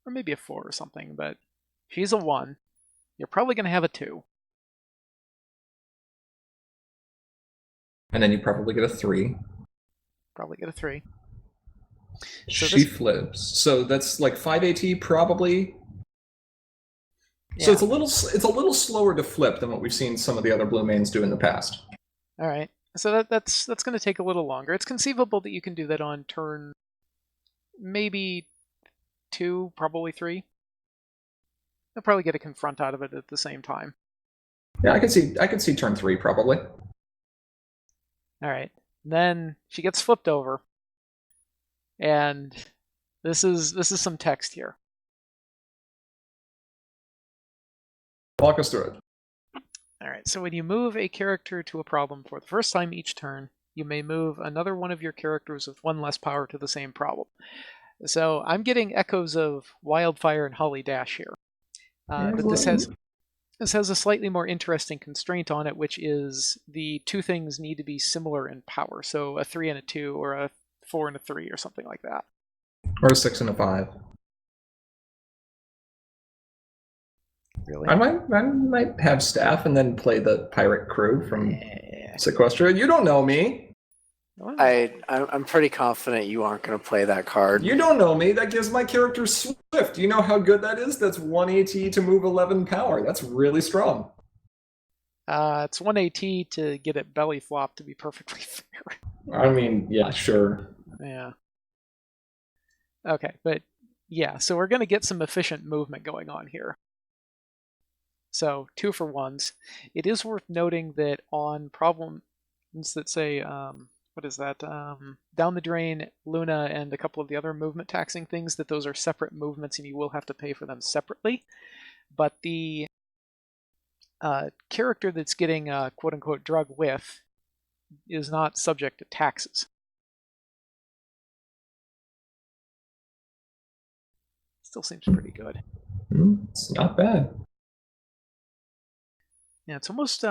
Or maybe a 4 or something, but she's a 1. You're probably going to have a 2. And then you probably get a 3. Probably get a 3. So she flips. So that's like 5 AT probably. Yeah. So it's a little slower to flip than what we've seen some of the other blue mains do in the past. All right. So that's going to take a little longer. It's conceivable that you can do that on turn maybe 2, probably 3. I'll probably get a confront out of it at the same time. Yeah, I could see turn 3 probably. All right. Then she gets flipped over. And this is some text here. Walk us through it. All right, so when you move a character to a problem for the first time each turn, you may move another one of your characters with 1 less power to the same problem. So I'm getting echoes of Wildfire and Holly Dash here. But this has a slightly more interesting constraint on it, which is the 2 things need to be similar in power. So a 3 and a 2, or a 4 and a 3, or something like that. Or a 6 and a 5. Really? I might have staff and then play the pirate crew from Sequestra. You don't know me. Well, I'm pretty confident you aren't going to play that card. You don't know me. That gives my character Swift. You know how good that is? That's 1 AT to move 11 power. That's really strong. it's 1 AT to get it belly flop, to be perfectly fair. I mean, yeah, sure. Yeah. Okay, but yeah, so we're going to get some efficient movement going on here. So 2 for 1s. It is worth noting that on problems that say, what is that? Down the Drain, Luna, and a couple of the other movement taxing things, that those are separate movements and you will have to pay for them separately. But the character that's getting quote-unquote drug with is not subject to taxes. Still seems pretty good. It's not bad. Yeah, it's almost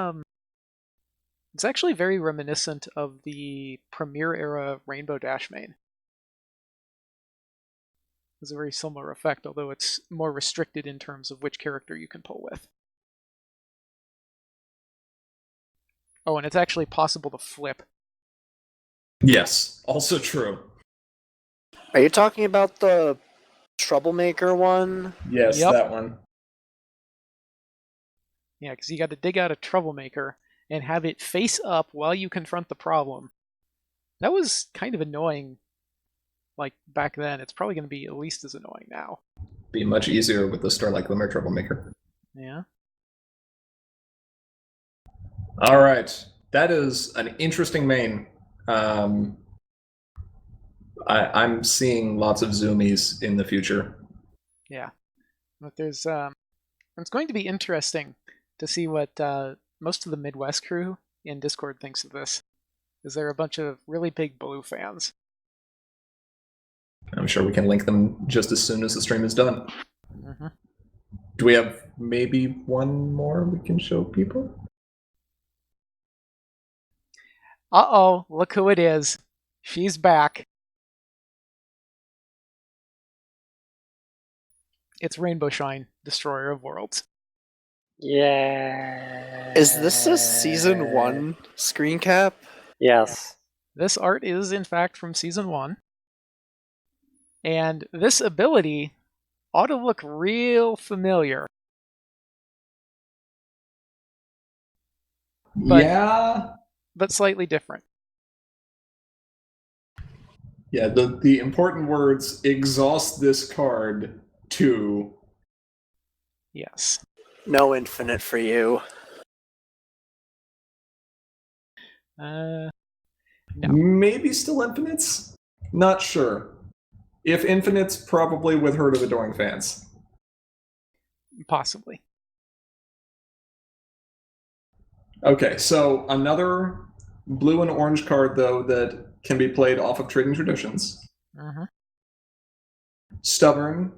it's actually very reminiscent of the Premier era Rainbow Dash main. It's a very similar effect, although it's more restricted in terms of which character you can pull with. Oh, and it's actually possible to flip. Yes, also true. Are you talking about the Troublemaker one? Yes, Yep. that one. Yeah, because you got to dig out a Troublemaker and have it face up while you confront the problem. That was kind of annoying, like, back then. It's probably going to be at least as annoying now. Be much easier with the Starlight Glimmer Troublemaker. Yeah. All right. That is an interesting main. I'm seeing lots of zoomies in the future. Yeah. But there's it's going to be interesting to see what most of the Midwest crew in Discord thinks of this. Is there a bunch of really big Blue fans? I'm sure we can link them just as soon as the stream is done. Mm-hmm. Do we have maybe one more we can show people? Uh-oh, look who it is. She's back. It's Rainbow Shine, Destroyer of Worlds. Yeah. Is this a season 1 screen cap? Yes. This art is, in fact, from Season 1. And this ability ought to look real familiar. But, yeah. But slightly different. Yeah, the important words, exhaust this card to... Yes. No infinite for you. No. Maybe still infinites? Not sure. If infinites, probably with Herd of Adoring Fans. Possibly. Okay, so another blue and orange card, though, that can be played off of Trading Traditions. Mm-hmm. Stubborn,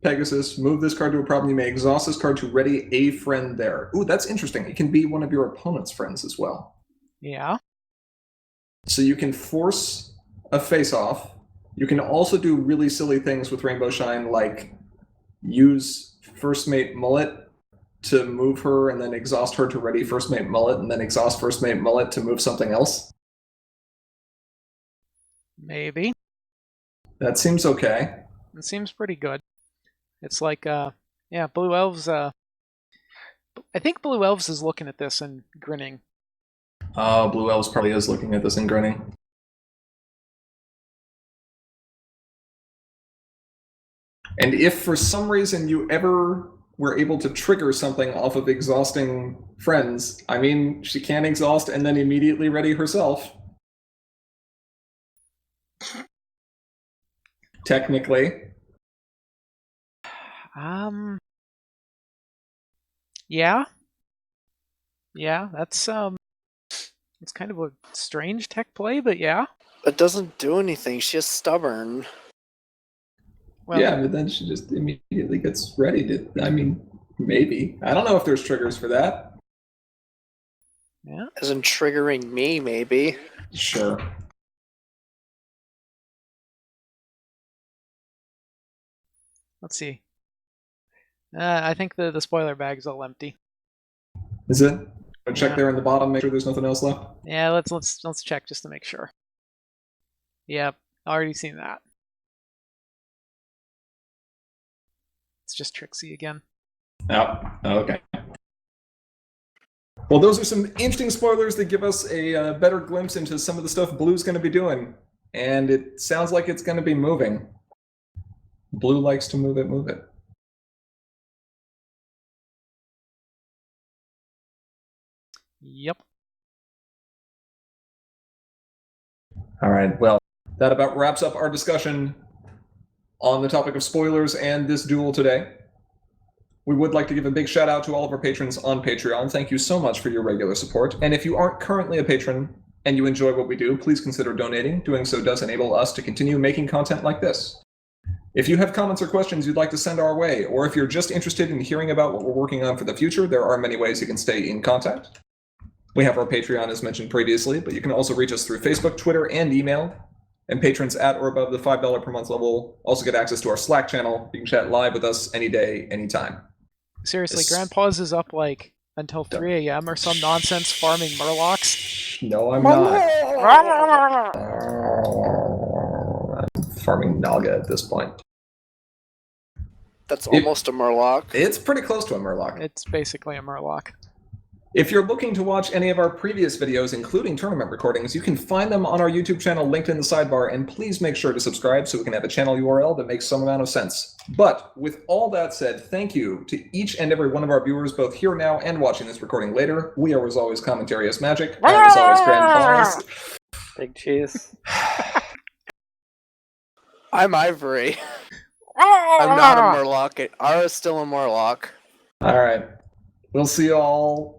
Pegasus, move this card to a problem. You may exhaust this card to ready a friend there. Ooh, that's interesting. It can be one of your opponent's friends as well. Yeah. So you can force a face-off. You can also do really silly things with Rainbow Shine, like use First Mate Mullet to move her and then exhaust her to ready First Mate Mullet and then exhaust First Mate Mullet to move something else. Maybe. That seems okay. It seems pretty good. It's like, yeah, Blue Elves, I think Blue Elves is looking at this and grinning. Blue Elves probably is looking at this and grinning. And if for some reason you ever were able to trigger something off of exhausting friends, I mean, she can exhaust and then immediately ready herself. Technically. Yeah. Yeah, that's, It's kind of a strange tech play, but yeah. It doesn't do anything. She's stubborn. Well, Yeah, but then she just immediately gets ready to. I mean, maybe. I don't know if there's triggers for that. yeah. Isn't triggering me, maybe. Sure. Let's see. I think the spoiler bag's all empty. Is it? I'll check Yeah. there in the bottom, make sure there's nothing else left. Yeah, let's check just to make sure. Yep, already seen that. It's just Trixie again. Oh, okay. Well, those are some interesting spoilers that give us a better glimpse into some of the stuff Blue's going to be doing. And it sounds like it's going to be moving. Blue likes to move it. Yep. All right, well, that about wraps up our discussion on the topic of spoilers and this duel today. We would like to give a big shout out to all of our patrons on Patreon. Thank you so much for your regular support. And if you aren't currently a patron and you enjoy what we do, please consider donating. Doing so does enable us to continue making content like this. If you have comments or questions you'd like to send our way, or if you're just interested in hearing about what we're working on for the future, there are many ways you can stay in contact. We have our Patreon as mentioned previously, but you can also reach us through Facebook, Twitter, and email. And patrons at or above the $5 per month level also get access to our Slack channel. You can chat live with us any day, anytime. Seriously, Yes. Grandpa's is up like until 3 a.m. or some nonsense farming murlocs. No, I'm not. I'm farming Naga at this point. That's almost a Murloc. It's pretty close to a Murloc. It's basically a murloc. If you're looking to watch any of our previous videos, including tournament recordings, you can find them on our YouTube channel linked in the sidebar, and please make sure to subscribe so we can have a channel URL that makes some amount of sense. But with all that said, thank you to each and every one of our viewers, both here now and watching this recording later. We are, as always, Commentary as Magic. I'm, as always, Grandpa's. Big cheese. I'm Ivory. I'm not a Murloc. Ara's still a Murloc. All right. We'll see you all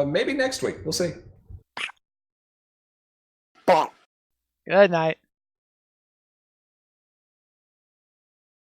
maybe next week. We'll see. Bonk. Good night.